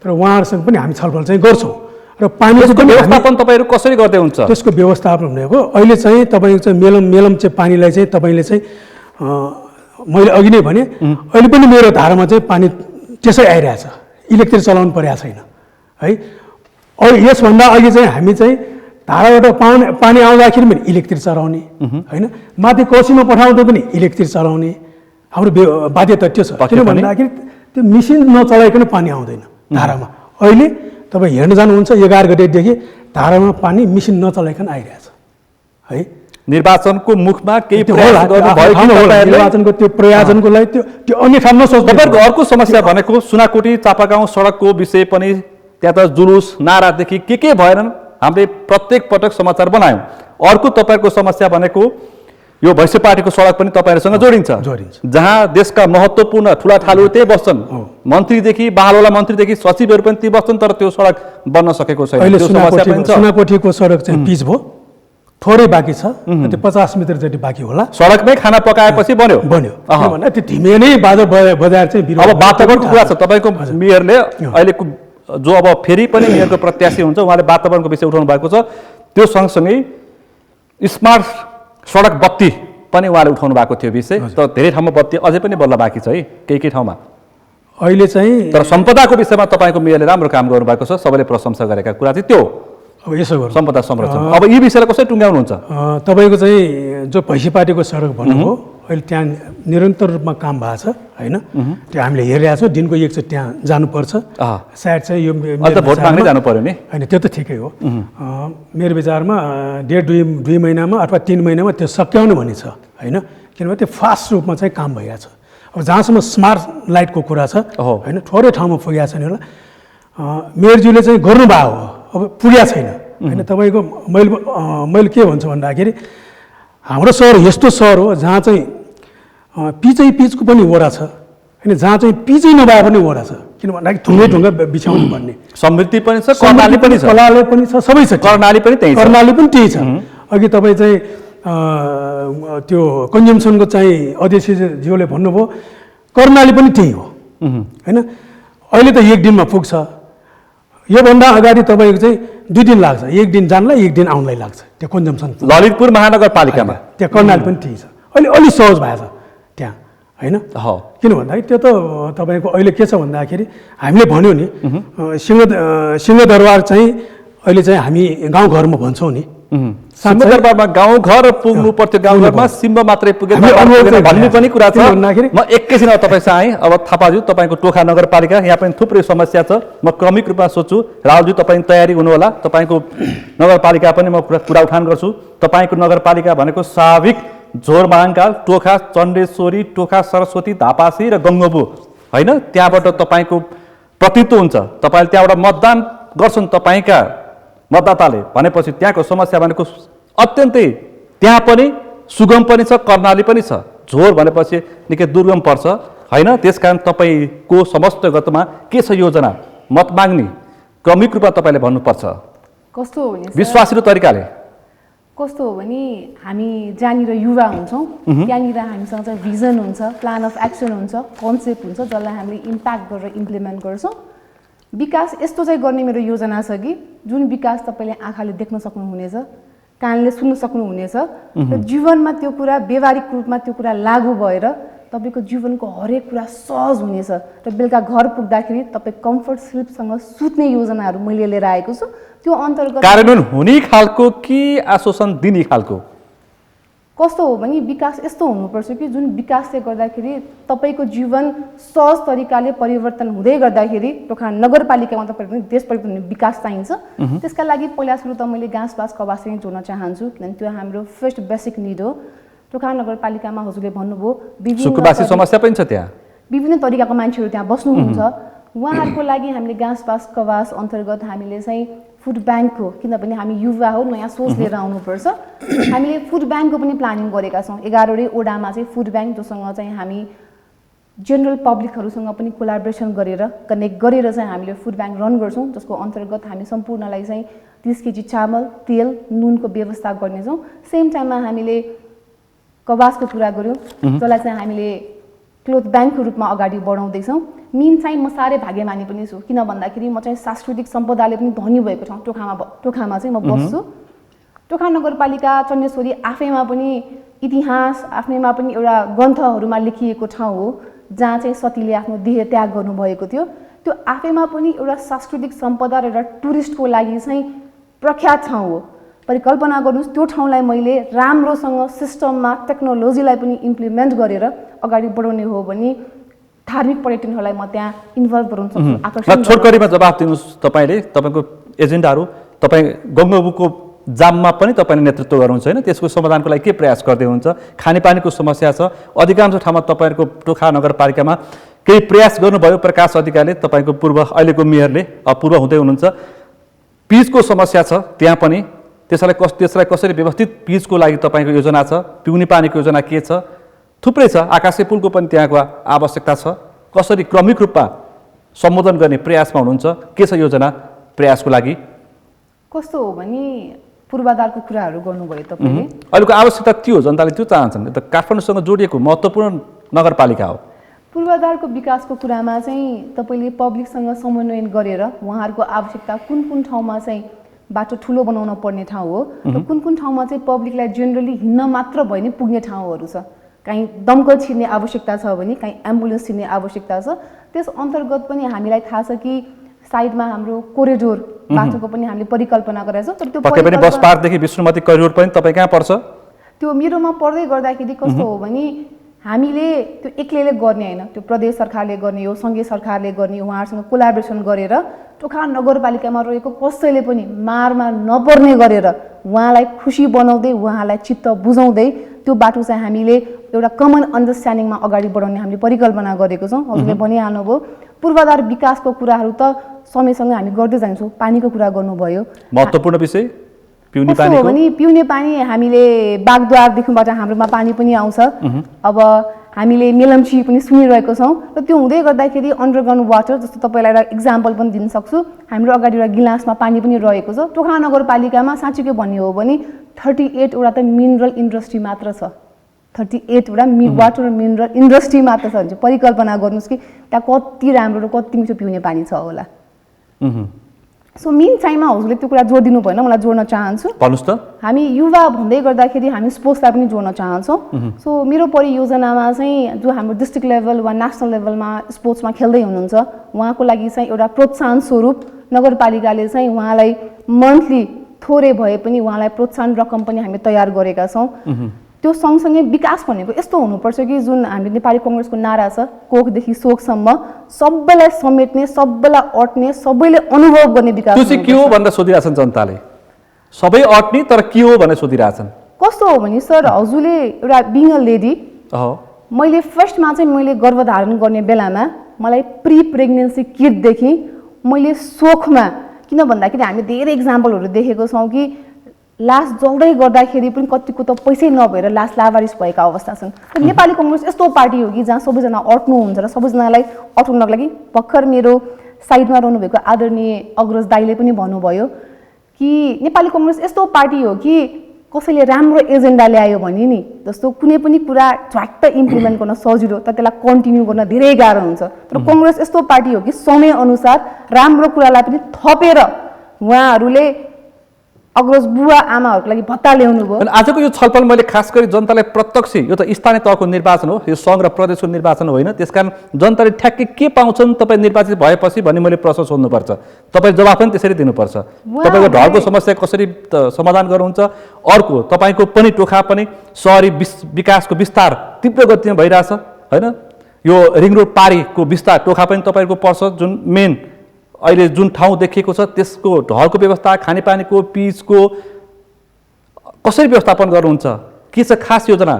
तर उहाँहरूसँग पनि हामी छलफल चाहिँ गर्छौँ र पानीको पनि व्यवस्थापन तपाईँहरू कसरी गर्दै हुन्छ? त्यसको व्यवस्थापन भनेको अहिले चाहिँ तपाईँको चाहिँ मेलम चाहिँ पानीलाई चाहिँ तपाईँले चाहिँ मैले अघि नै भने अहिले पनि मेरो धारामा चाहिँ पानी त्यसै आइरहेछ, इलेक्ट्रिक चलाउनु परेको छैन है। अब यसभन्दा अघि चाहिँ हामी चाहिँ धाराबाट पानी आउँदाखेरि पनि इलेक्ट्रिक चलाउने होइन, माथि कोसीमा पठाउँदा पनि इलेक्ट्रिक चलाउने हाम्रो बाध्यता त्यो छ। किन भन्दाखेरि त्यो मेसिन नचलाइकन पानी आउँदैन धारामा। अहिले तपाईँ हेर्न जानुहुन्छ 11 गतेदेखि धारामा पानी मेसिन नचलाइकन आइरहेछ है। निर्वाचनको मुखमा केही निर्वाचनको त्यो प्रयोजनको लागि त्यो अन्य ठाउँ नसोच्नु। तपाईँहरूको अर्को समस्या भनेको सुनाकोटी चापागाउँ सडकको विषय पनि, त्यहाँ त जुलुस नारादेखि के भएनन्, हामीले प्रत्येक पटक समाचार बनायौँ। अर्को तपाईँहरूको समस्या भनेको यो भैँसे पार्टीको सडक पनि तपाईँहरूसँग जोडिन्छ, जहाँ देशका महत्त्वपूर्ण ठुला ठालु त्यही बस्छन्, मन्त्रीदेखि बालवाला मन्त्रीदेखि सचिवहरू पनि ती बस्छन्, तर त्यो सडक बन्न सकेको छैन। अहिले सुनाकोटीको सडक चाहिँ पिच भयो, थोरै बाँकी छ, त्यो 50 मिटर जति बाँकी होला। सडकमै खाना पकाएपछि बन्यो किनभने त्यो धिमे नै बाजा बजाएर चाहिँ अब वातावरणको कुरा छ। तपाईँको मेयरले अहिलेको जो अब फेरि पनि मेयरको प्रत्याशी हुन्छ, उहाँले वातावरणको विषय उठाउनु भएको छ। त्यो सँगसँगै स्मार्ट सडक बत्ती पनि उहाँले उठाउनु भएको थियो विषय, तर धेरै ठाउँमा बत्ती अझै पनि बल्ल बाँकी छ है केही ठाउँमा। अहिले चाहिँ तर सम्पदाको विषयमा तपाईँको मेयरले राम्रो काम गर्नुभएको छ, सबैले प्रशंसा गरेका कुरा चाहिँ त्यो अब यसो गर्नु सम्पदा संरक्षण। अब यी विषयलाई कसरी टुङ्ग्याउनुहुन्छ? तपाईँको चाहिँ जो भैँसे पार्टीको सडक भन्नुभयो, अहिले त्यहाँ निरन्तर रूपमा काम भएको छ होइन, त्यो हामीले हेरिरहेको छौँ। दिनको एकचोटि त्यहाँ जानुपर्छ, सायद चाहिँ यो भोट माग्नै जानु पर्यो नि होइन, त्यो त ठिकै हो। मेरो विचारमा 1.5-2 महिनामा अथवा 3 महिनामा त्यो सक्याउनु भन्ने छ होइन, किनभने त्यो फास्ट रूपमा चाहिँ काम भइरहेको छ। अब जहाँसम्म स्मार्ट लाइटको कुरा छ होइन, थोरै ठाउँमा पुगेको छ नि होला, मेयरज्यूले चाहिँ गर्नुभएको हो, अब पुगेको छैन होइन। तपाईँको मैले के भन्छु भन्दाखेरि हाम्रो सहर यस्तो सहर हो जहाँ चाहिँ पिचको पनि वडा छ होइन, जहाँ चाहिँ पिचै नभए पनि वडा छ। किन भन्दाखेरि ढुङ्गा बिछाउनु भन्ने समृद्धि पनि छ, कर्णाली पनि छ, कलाले पनि छ, सबै छ। कर्णाली पनि त्यही छ। अघि तपाईँ चाहिँ त्यो कन्जम्सनको चाहिँ अध्यक्षज्यूले भन्नुभयो, कर्णाली पनि त्यही हो होइन। अहिले त 1 दिनमा पुग्छ, योभन्दा अगाडि तपाईँको चाहिँ 2 दिन लाग्छ, 1 दिन जानलाई 1 दिन आउनलाई लाग्छ त्यो कन्जम्सन। ललितपुर महानगरपालिकामा त्यहाँ कर्णाली पनि ठिक छ, अहिले अलि सहज भएको छ त्यहाँ होइन। किन भन्दाखेरि त्यो त तपाईँको अहिले के छ भन्दाखेरि हामीले भन्यो नि सिंहदरबार चाहिँ अहिले चाहिँ हामी गाउँघरमा भन्छौँ नि, सिंहदरबारमा गाउँघर पुग्नु पर्थ्यो, गाउँघरमा सिम्ब मात्रै पुगे भन्ने पनि कुरा छ। म एकैछिन तपाईँसँग आएँ। अब थापाज्यू, तपाईँको टोखा नगरपालिका, यहाँ पनि थुप्रै समस्या छ। म क्रमिक रूपमा सोध्छु। राहुलज्यू, तपाईँ तयारी हुनु होला, तपाईँको नगरपालिका पनि म कुरा उठान गर्छु। तपाईँको नगरपालिका भनेको स्वाभाविक झोर महाङ्काल, टोखा चण्डेश्वरी, टोखा सरस्वती, धापासी र गङ्गबु होइन, त्यहाँबाट तपाईँको प्रतित्व हुन्छ। तपाईँले त्यहाँबाट मतदान गर्छन् तपाईँका मतदाताले भनेपछि त्यहाँको समस्या भनेको अत्यन्तै त्यहाँ पनि सुगम पनि छ, कर्णाली पनि छ। झोर भनेपछि निकै दुर्गम पर्छ होइन। त्यसकारण तपाईँको समस्त गतमा के छ योजना? मत माग्ने क्रमिक रूपमा तपाईँले भन्नुपर्छ। कस्तो हो भने विश्वासिलो तरिकाले कस्तो हो भने हामी जहाँनिर युवा हुन्छौँ त्यहाँनिर हामीसँग चाहिँ भिजन हुन्छ, प्लान अफ एक्सन हुन्छ, कन्सेप्ट हुन्छ, जसलाई हामीले इम्प्याक्ट गरेर इम्प्लिमेन्ट गर्छौँ। विकास यस्तो चाहिँ गर्ने मेरो योजना छ कि जुन विकास तपाईँले आँखाले देख्न सक्नुहुनेछ, कानले सुन्न सक्नुहुनेछ र जीवनमा त्यो कुरा व्यवहारिक रूपमा त्यो कुरा लागू भएर तपाईँको जीवनको हरेक कुरा सहज हुनेछ र बेलुका घर पुग्दाखेरि तपाईँ कम्फर्ट स्लिपसँग सुत्ने योजनाहरू मैले लिएर आएको छु। त्यो अन्तर्गत कार्यान्वयन हुने खालको कि आश्वासन दिने खालको? कस्तो हो भने विकास यस्तो हुनुपर्छ कि जुन विकासले गर्दाखेरि तपाईँको जीवन सहज तरिकाले परिवर्तन हुँदै गर्दाखेरि टोखा नगरपालिकामा तपाईँको देश परिवर्तन विकास चाहिन्छ। त्यसका लागि पहिला सुरु त मैले घाँसपास कवास चाहिँ जोड्न चाहन्छु, किनभने त्यो हाम्रो फर्स्ट बेसिक निड हो। टोखा नगरपालिकामा हजुरले भन्नुभयो सुकुबासी समस्या पनि छ, त्यहाँ विभिन्न तरिकाको मान्छेहरू त्यहाँ बस्नुहुन्छ। उहाँहरूको लागि हामीले घाँसपास कवास अन्तर्गत हामीले चाहिँ फुड ब्याङ्कको, किनभने हामी युवा हो, नयाँ सोच लिएर आउनुपर्छ, हामीले फुड ब्याङ्कको पनि प्लानिङ गरेका छौँ। 11वटै ओडामा चाहिँ फुड ब्याङ्क जोसँग चाहिँ हामी जेनरल पब्लिकहरूसँग पनि कोलाबोरेसन गरेर कनेक्ट गरेर चाहिँ हामीले फुड ब्याङ्क रन गर्छौँ, जसको अन्तर्गत हामी सम्पूर्णलाई चाहिँ 30 केजी चामल, तेल, नुनको व्यवस्था गर्नेछौँ। सेम टाइममा हामीले कवासको कुरा गऱ्यौँ, जसलाई चाहिँ हामीले क्लोथ ब्याङ्कको रूपमा अगाडि बढाउँदैछौँ। मेन चाहिँ म साह्रै भाग्यमानी पनि छु, किन भन्दाखेरि म चाहिँ सांस्कृतिक सम्पदाले पनि धनी भएको ठाउँ टोखामा चाहिँ म बस्छु। टोखा नगरपालिका चण्डेश्वरी आफैमा पनि इतिहास, आफैमा पनि एउटा ग्रन्थहरूमा लेखिएको ठाउँ हो जहाँ चाहिँ सतीले आफ्नो देह त्याग गर्नुभएको थियो। त्यो आफैमा पनि एउटा सांस्कृतिक सम्पदा र एउटा टुरिस्टको लागि चाहिँ प्रख्यात ठाउँ हो। परिकल्पना गर्नुहोस्, त्यो ठाउँलाई मैले राम्रोसँग सिस्टममा टेक्नोलोजीलाई पनि इम्प्लिमेन्ट गरेर अगाडि बढाउने हो भने धार्मिक पर्यटनहरूलाई म त्यहाँ इन्भल्भ गराउन सक्छु, आकर्षण। छोटकरीमा जवाफ दिनुहोस् तपाईँले, तपाईँको एजेन्डाहरू, तपाईँ गङ्गोबुको जाममा पनि तपाईँले नेतृत्व गर्नुहुन्छ होइन, त्यसको समाधानको लागि के प्रयास गर्दै हुनुहुन्छ? खानेपानीको समस्या छ, अधिकांश ठाउँमा तपाईँहरूको टोखा नगरपालिकामा केही प्रयास गर्नुभयो प्रकाश अधिकारीले, तपाईँको पूर्व अहिलेको मेयरले पूर्व हुँदै हुनुहुन्छ। पिचको समस्या छ त्यहाँ पनि, त्यसलाई कसरी व्यवस्थित पिचको लागि तपाईँको योजना छ? पिउने पानीको योजना के छ? थुप्रै छ, आकाशे पुलको पनि त्यहाँको आवश्यकता छ। कसरी क्रमिक रूपमा सम्बोधन गर्ने प्रयासमा हुनुहुन्छ? के छ योजना प्रयासको लागि? कस्तो हो भने पूर्वाधारको कुराहरू गर्नुभयो तपाईँले। अहिलेको आवश्यकता त्यो हो, जनताले त्यो चाहन्छन्। त काठमाडौँसँग जोडिएको महत्त्वपूर्ण नगरपालिका हो। पूर्वाधारको विकासको कुरामा चाहिँ तपाईँले पब्लिकसँग समन्वयन गरेर उहाँहरूको आवश्यकता कुन कुन ठाउँमा चाहिँ बाटो ठुलो बनाउन पर्ने ठाउँ हो र कुन कुन ठाउँमा चाहिँ पब्लिकलाई जेनरली हिँड्न मात्र भयो भने पुग्ने ठाउँहरू छ, कहीँ दमकल छिर्ने आवश्यकता छ भने कहीँ एम्बुलेन्स छिर्ने आवश्यकता छ, त्यस अन्तर्गत पनि हामीलाई थाहा छ कि साइडमा हाम्रो कोरिडोर बाटोको पनि हामीले परिकल्पना गरेका छौँ। तर त्यो पक्कै पनि बस पार्कदेखि विष्णुमती कोरिडोर पनि तपाईँ कहाँ पर्छ? त्यो मेरोमा पर्दै गर्दाखेरि कस्तो हो भने हामीले त्यो एक्लैले गर्ने होइन, त्यो प्रदेश सरकारले गर्ने हो, सङ्घीय सरकारले गर्ने, उहाँहरूसँग कोलाबोरेसन गरेर टोखा नगरपालिकामा रहेको कसैले पनि मारमा नपर्ने गरेर उहाँलाई खुसी बनाउँदै, उहाँलाई चित्त बुझाउँदै त्यो बाटो चाहिँ हामीले एउटा कमन अन्डरस्ट्यान्डिङमा अगाडि बढाउने हामीले परिकल्पना गरेको छौँ। हजुरले भनिहाल्नुभयो पूर्वाधार विकासको कुराहरू त समयसँग हामी गर्दै जान्छौँ। पानीको कुरा गर्नुभयो, महत्त्वपूर्ण विषय पिउने पानी हो भने पिउने पानी हामीले बागद्वारदेखिबाट हाम्रोमा पानी पनि आउँछ। अब हामीले मेलम्ची पनि सुनिरहेको छौँ र त्यो हुँदै गर्दाखेरि अन्डरग्राउन्ड वाटर, जस्तो तपाईँलाई एउटा इक्जाम्पल पनि दिन सक्छु, हाम्रो अगाडि एउटा गिलासमा पानी पनि रहेको छ। टोखा नगरपालिकामा साँच्चै भन्ने हो भने 38 वटा त मिनरल इन्डस्ट्री मात्र छ, 38 वटा वाटर मिनरल इन्डस्ट्री मात्र छ भने परिकल्पना गर्नुहोस् कि त्यहाँ कति राम्रो र कति मिठो पिउने पानी छ होला। सो मेन टाइममा हजुरले त्यो कुरा जोडिदिनु भएन, मलाई जोड्न चाहन्छु। भन्नुहोस् त। हामी युवा भन्दै गर्दाखेरि हामी स्पोर्ट्सलाई पनि जोड्न चाहन्छौँ। सो मेरो परियोजनामा चाहिँ जो हाम्रो डिस्ट्रिक्ट लेभल वा नेसनल लेभलमा स्पोर्ट्समा खेल्दै हुनुहुन्छ उहाँको लागि चाहिँ एउटा प्रोत्साहन स्वरूप नगरपालिकाले चाहिँ उहाँलाई मन्थली थोरै भए पनि उहाँलाई प्रोत्साहन रकम पनि हामी तयार गरेका छौँ। त्यो सँगसँगै विकास भनेको यस्तो हुनुपर्छ कि जुन हामी नेपाली कङ्ग्रेसको नारा छ, कोखदेखि सोखसम्म सबैलाई समेट्ने, सबैलाई अट्ने, सबैले अनुभव गर्ने विकास। त्यो चाहिँ के हो भनेर सोधिरहेछन् जनताले, सबै अट्ने तर के हो भनेर सोधिरहेछन्। कस्तो हो भने सर, हजुरले एउटा बिङ अ लेडी, मैले फर्स्टमा चाहिँ मैले गर्भधारण गर्ने बेलामा मलाई प्री प्रेग्नेन्सी किटदेखि मैले सोखमा, किन भन्दाखेरि हामी धेरै इक्जाम्पलहरू देखेको छौँ कि लास जल्दै गर्दाखेरि पनि कतिको त पैसै नभएर लास लावारिस भएका अवस्था छन्। तर नेपाली कङ्ग्रेस यस्तो पार्टी हो कि जहाँ सबैजना अट्नुहुन्छ र सबैजनालाई अटाउनको लागि भर्खर मेरो साइडमा रहनुभएको आदरणीय अग्रज दाइले पनि भन्नुभयो कि नेपाली कङ्ग्रेस यस्तो पार्टी हो कि कसैले राम्रो एजेन्डा ल्यायो भने नि जस्तो कुनै पनि कुरा झट्ट इम्प्लिमेन्ट गर्न सजिलो तर त्यसलाई कन्टिन्यू गर्न धेरै गाह्रो हुन्छ। तर कङ्ग्रेस यस्तो पार्टी हो कि समयअनुसार राम्रो कुरालाई पनि थपेर उहाँहरूले अग्रज बुवा आमाहरूको लागि भत्ता ल्याउनु भयो। आजको यो छलफल मैले खास गरी जनतालाई प्रत्यक्ष, यो त स्थानीय तहको निर्वाचन हो, यो सङ्घ र प्रदेशको निर्वाचन होइन, त्यसकारण जनताले ठ्याक्कै के पाउँछन् तपाईँ निर्वाचित भएपछि भन्ने मैले प्रश्न सोध्नुपर्छ, तपाईँ जवाफ पनि त्यसरी दिनुपर्छ। तपाईँको ढलको समस्या कसरी समाधान गर्नुहुन्छ? अर्को तपाईँको पनि टोखा पनि सहरी विकासको विस्तार तीव्र गतिमा भइरहेछ होइन, यो रिङ रोड पारीको विस्तार टोखा पनि तपाईँको पर्छ, जुन मेन अहिले जुन ठाउँ देखिएको छ त्यसको ढलको व्यवस्था, खानेपानीको, पिचको कसरी व्यवस्थापन गर्नुहुन्छ? के छ खास योजना?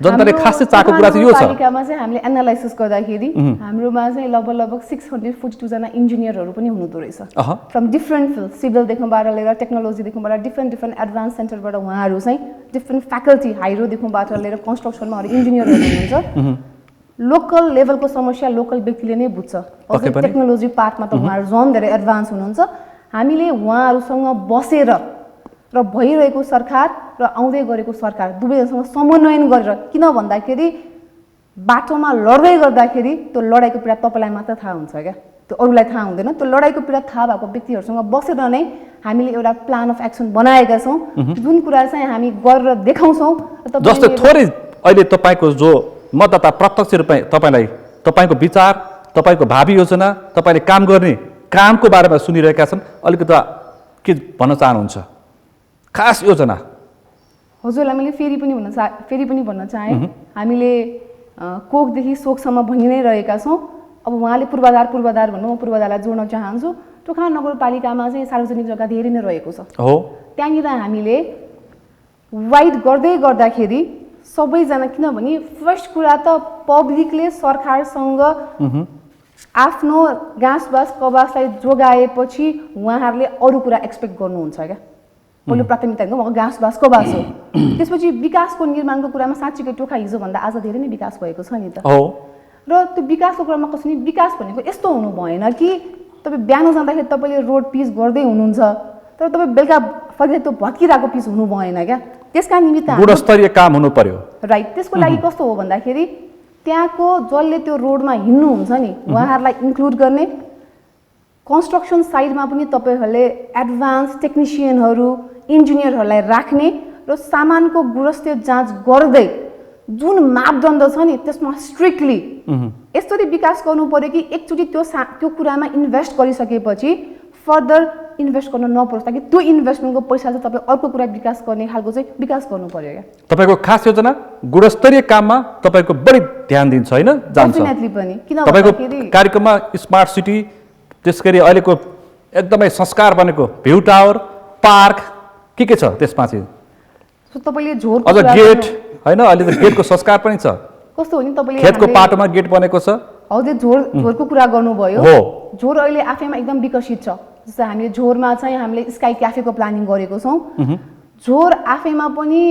जनताले खासै चाहेको कुरा चाहिँ यो छ। पालिकामा चाहिँ हामीले एनालाइसिस गर्दाखेरि हाम्रोमा चाहिँ लगभग 642 जना इन्जिनियरहरू पनि हुनुहुँदो रहेछ, फ्रम डिफ्रेन्ट फिल्ड, सिभिलदेखिबाट लिएर टेक्नोलोजीदेखिबाट डिफ्रेन्ट एडभान्स सेन्टरबाट उहाँहरू चाहिँ डिफ्रेन्ट फ्याकल्टी, हाइरोदेखिबाट लिएर कन्स्ट्रक्सनमा इन्जिनियरहरू हुनुहुन्छ। लोकल लेभलको समस्या लोकल व्यक्तिले नै बुझ्छ, टेक्नोलोजी पार्टमा त उहाँहरू झन् धेरै एडभान्स हुनुहुन्छ। हामीले उहाँहरूसँग बसेर र भइरहेको सरकार र आउँदै गरेको सरकार दुवैजनासँग समन्वयन गरेर, किन भन्दाखेरि बाटोमा लड्दै गर्दाखेरि त्यो लडाइँको पीडा तपाईँलाई मात्र थाहा हुन्छ क्या, त्यो अरूलाई थाहा हुँदैन। त्यो लडाइँको पीडा थाहा भएको व्यक्तिहरूसँग बसेर नै हामीले एउटा प्लान अफ एक्सन बनाएका छौँ, जुन कुरा चाहिँ हामी गरेर देखाउँछौँ। जस्तो थोरै अहिले तपाईँको जो मतदाता प्रत्यक्ष रूपमा तपाईँको विचार, तपाईँको भावी योजना, तपाईँले काम गर्ने कामको बारेमा सुनिरहेका छन्, अलिकति के भन्न चाहनुहुन्छ खास योजना? हजुरलाई मैले फेरि पनि भन्न चाहेँ, हामीले कोखदेखि सोकसम्म भनि नै रहेका छौँ। अब उहाँले पूर्वाधार भन्नु, म पूर्वाधारलाई जोड्न चाहन्छु। टोखा नगरपालिकामा चाहिँ सार्वजनिक जग्गा धेरै नै रहेको छ हो, त्यहाँनिर हामीले वाइड गर्दाखेरि सबैजना, किनभने फर्स्ट कुरा त पब्लिकले सरकारसँग आफ्नो घाँसबास कबासलाई जोगाएपछि उहाँहरूले अरू कुरा एक्सपेक्ट गर्नुहुन्छ क्या। पहिलो प्राथमिकता भनेको घाँसबास कबास हो। त्यसपछि विकासको निर्माणको कुरामा साँच्चीकै टोखा हिजोभन्दा आज धेरै नै विकास भएको छ नि त। र त्यो विकासको कुरामा कसरी विकास भनेको यस्तो हुनु भएन कि तपाईँ बिहान जाँदाखेरि तपाईँले रोड पिच गर्दै हुनुहुन्छ तर तपाईँ बेलुका फर्केर त्यो भत्किरहेको पिच हुनु भएन क्या। त्यसका निमित्त गुणस्तरीय काम हुनु पर्यो, राइट। त्यसको लागि कस्तो हो भन्दाखेरि त्यहाँको जसले त्यो रोडमा हिँड्नुहुन्छ नि उहाँहरूलाई इन्क्लुड गर्ने, कन्स्ट्रक्सन साइडमा पनि तपाईँहरूले एडभान्स टेक्निसियनहरू इन्जिनियरहरूलाई राख्ने र सामानको गुणस्तर जाँच गर्दै जुन मापदण्ड छ नि त्यसमा स्ट्रिक्टली यसरी विकास गर्नु पर्यो कि एकचोटि त्यो कुरामा इन्भेस्ट गरिसकेपछि फर्दर इन्भेस्ट गर्न नपरोस्, ताकि त्यो इन्भेस्टमेन्टको पैसा चाहिँ तपाईँ अर्को कुरा विकास गर्ने खालको चाहिँ विकास गर्नु पर्यो क्या। तपाईँको खास योजना गुणस्तरीय काममा तपाईँको बढी ध्यान दिन्छ होइन, जान्छ पनि। तपाईँको कार्यक्रममा स्मार्ट सिटी, त्यसगरी अहिलेको एकदमै संस्कार बनेको भ्यू टावर, पार्क के छ त्यसमा चाहिँ? तपाईँले झोर अझ गेट होइन, अहिले त गेटको संस्कार पनि छ। कस्तो हो नि, तपाईँले खेतको पाटोमा गेट बनेको छ। हजुर झोरको कुरा गर्नुभयो, हो झोर अहिले आफैमा एकदम विकसित छ। जस्तै हामीले झोरमा चाहिँ हामीले स्काई क्याफेको प्लानिङ गरेको छौँ। झोर आफैमा पनि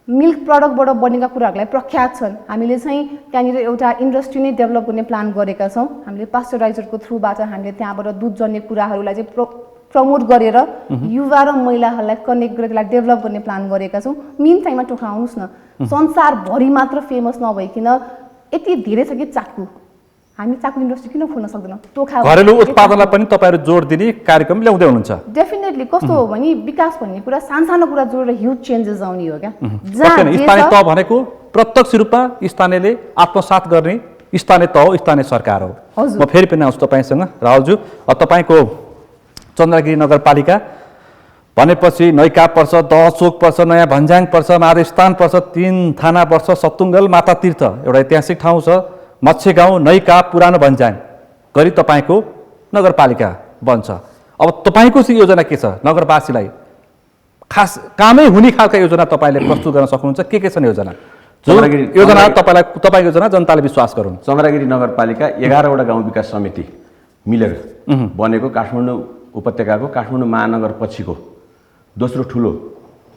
मिल्क प्रडक्टबाट बनेका कुराहरूलाई प्रख्यात छन्। हामीले चाहिँ त्यहाँनिर एउटा इन्डस्ट्री नै डेभलप गर्ने प्लान गरेका छौँ। हामीले पास्चराइजरको थ्रुबाट हामीले त्यहाँबाट दुधजन्य कुराहरूलाई चाहिँ प्रमोट गरेर युवा र महिलाहरूलाई कनेक्ट गरेर त्यसलाई डेभलप गर्ने प्लान गरेका छौँ। मेन टाइममा टोखा आउनुहोस् न, संसारभरि मात्र फेमस नभइकन यति धेरै छ कि चाकु, हामी चाकु इन्डस्ट्री किन खोल्न सक्दैनौँ? टोखा घरेलु उत्पादनलाई पनि तपाईँहरू जोड दिने कार्यक्रम ल्याउँदै हुनुहुन्छ। डेफिनेटली कस्तो हो भने विकास भन्ने कुरा सानो कुरा जोडेर ह्युज चेन्जेस आउने हो क्या। स्थानीय तह भनेको प्रत्यक्ष रूपमा स्थानीयले आत्मसात गर्ने स्थानीय तह हो, स्थानीय सरकार हो। म फेरि पनि आउँछु तपाईँसँग राहुलज्यू। तपाईँको चन्द्रगिरी नगरपालिका भनेपछि नैका पर्छ, दहचोक पर्छ, नयाँ भन्ज्याङ पर्छ, माधवस्थान पर्छ, 3 थाना पर्छ, सत्तुङ्गल, माता तीर्थ एउटा ऐतिहासिक ठाउँ छ, मत्स्य गाउँ, नैका, पुरानो भन्ज्याङ गरी तपाईँको नगरपालिका बन्छ। अब तपाईँको चाहिँ योजना के छ? नगरवासीलाई खास कामै हुने खालका योजना तपाईँले प्रस्तुत गर्न सक्नुहुन्छ? के छन् योजना? योजना तपाईँको योजना जनताले विश्वास गरून्। चन्द्रगिरी नगरपालिका 11वटा गाउँ विकास समिति मिलेर बनेको काठमाडौँ उपत्यकाको काठमाडौँ महानगर पछिको दोस्रो ठुलो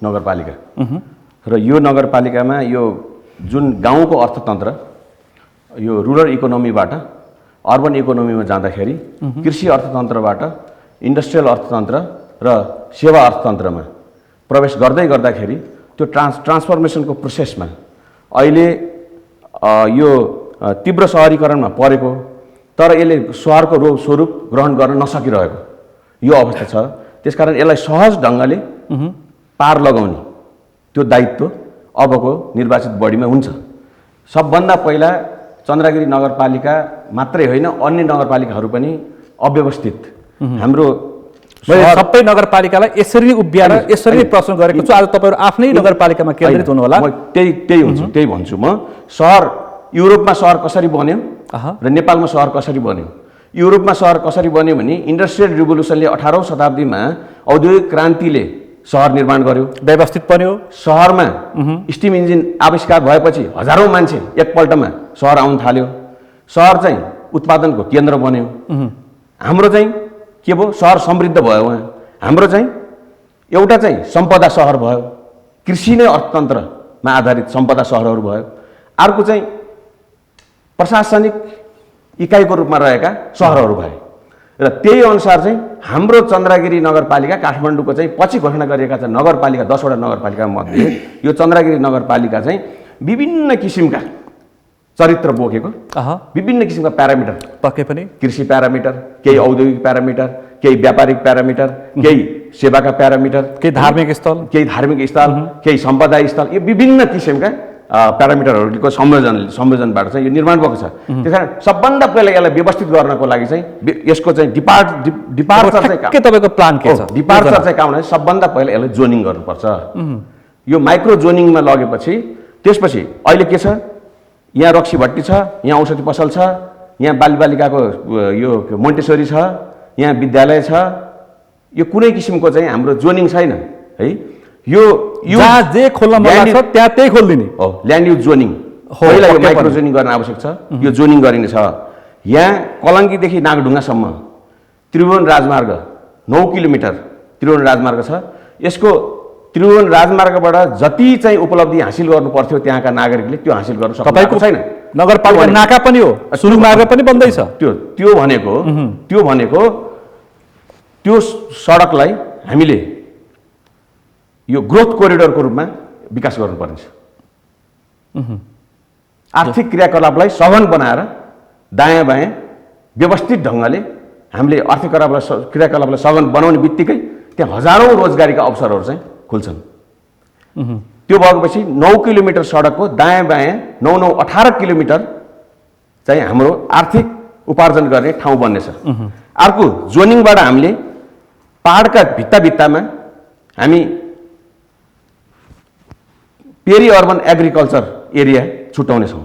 नगरपालिका र यो नगरपालिकामा यो जुन गाउँको अर्थतन्त्र यो रुरल इकोनोमीबाट अर्बन इकोनोमीमा जाँदाखेरि कृषि अर्थतन्त्रबाट इन्डस्ट्रियल अर्थतन्त्र र सेवा अर्थतन्त्रमा प्रवेश गर्दाखेरि त्यो ट्रान्सफर्मेसनको प्रोसेसमा अहिले यो तीव्र सहरीकरणमा परेको तर यसले सहरको स्वरूप ग्रहण गर्न नसकिरहेको यो अवस्था छ। त्यसकारण यसलाई सहज ढङ्गले पार लगाउने त्यो दायित्व अबको निर्वाचित बडीमा हुन्छ। सबभन्दा पहिला चन्द्रगिरी नगरपालिका मात्रै होइन अन्य नगरपालिकाहरू पनि अव्यवस्थित हाम्रो सबै नगरपालिकालाई यसरी उभ्याएर यसरी प्रश्न गरेको छु। आज तपाईँहरू आफ्नै नगरपालिकामा केन्द्रित हुनु होला। म त्यही भन्छु। म सहर युरोपमा सहर कसरी बन्यो र नेपालमा सहर कसरी बन्यो? युरोपमा सहर कसरी बन्यो भने इन्डस्ट्रियल रिभोल्युसनले 18औं शताब्दीमा औद्योगिक क्रान्तिले सहर निर्माण गर्यो, व्यवस्थित बन्यो। सहरमा स्टिम इन्जिन आविष्कार भएपछि हजारौं मान्छे एकपल्टमा सहर आउन थाल्यो। सहर चाहिँ उत्पादनको केन्द्र बन्यो। हाम्रो चाहिँ के भयो? सहर समृद्ध भयो। वहाँ हाम्रो चाहिँ एउटा चाहिँ सम्पदा सहर भयो, कृषि नै अर्थतन्त्रमा आधारित सम्पदा सहरहरू भयो। अर्को चाहिँ प्रशासनिक इकाइको रूपमा रहेका सहरहरू भए र त्यही अनुसार चाहिँ हाम्रो चन्द्रगिरी नगरपालिका काठमाडौँको चाहिँ पछि घोषणा गरिएका चाहिँ नगरपालिका 10वटा नगरपालिका मध्ये यो चन्द्रगिरी नगरपालिका चाहिँ विभिन्न किसिमका चरित्र बोकेको विभिन्न किसिमका प्यारामिटर, पक्कै पनि कृषि प्यारामिटर, केही औद्योगिक प्यारामिटर, केही व्यापारिक प्यारामिटर, केही सेवाका प्यारामिटर, केही धार्मिक स्थल, केही सम्पदा स्थल, यो विभिन्न किसिमका प्यारामिटरहरूको संयोजनबाट चाहिँ यो निर्माण भएको छ। त्यस कारण सबभन्दा पहिला यसलाई व्यवस्थित गर्नको लागि चाहिँ यसको चाहिँ डिपार्चर चाहिँ के तपाईँको प्लान के छ? डिपार्चर चाहिँ कहाँ भने सबभन्दा पहिला यसलाई जोनिङ गर्नुपर्छ। यो माइक्रो जोनिङमा लगेपछि त्यसपछि अहिले के छ, यहाँ रक्सी भट्टी छ, यहाँ औषधि पसल छ, यहाँ बालबालिकाको यो मोन्टेसरी छ, यहाँ विद्यालय छ, यो कुनै किसिमको चाहिँ हाम्रो जोनिङ छैन है। यो जहाँ जे खोल्न मन लाग्छ त्यहाँ त्यही खोलिदिने हो, ल्यान्ड युज जोनिङ। पहिला यो माइक्रो जोनिङ गर्न आवश्यक छ, यो जोनिङ गरिने छ। यहाँ कलङ्कीदेखि नागढुङ्गासम्म त्रिभुवन राजमार्ग 9 किलोमिटर त्रिभुवन राजमार्ग छ। यसको त्रिभुवन राजमार्गबाट जति चाहिँ उपलब्धि हासिल गर्नु पर्थ्यो त्यहाँका नागरिकले त्यो हासिल गर्न सक्नु छैन। नगरपालिका नाका पनि हो, सुरुङ मार्ग पनि बन्दैछ। त्यो भनेको त्यो सडकलाई हामीले यो ग्रोथ कोरिडोरको रूपमा विकास गर्नुपर्ने छ। आर्थिक क्रियाकलापलाई सघन बनाएर दायाँ बायाँ व्यवस्थित ढङ्गले हामीले आर्थिक क्रियाकलापलाई सघन बनाउने बित्तिकै त्यहाँ हजारौँ रोजगारीका अवसरहरू चाहिँ खुल्छन्। त्यो भएपछि 9 किलोमिटर सडकको दायाँ बायाँ 9-9-18 किलोमिटर चाहिँ हाम्रो आर्थिक उपार्जन गर्ने ठाउँ बन्नेछ। अर्को जोनिङबाट हामीले पहाडका भित्तामा हामी पेरी अर्बन एग्रिकल्चर एरिया छुट्याउनेछौँ।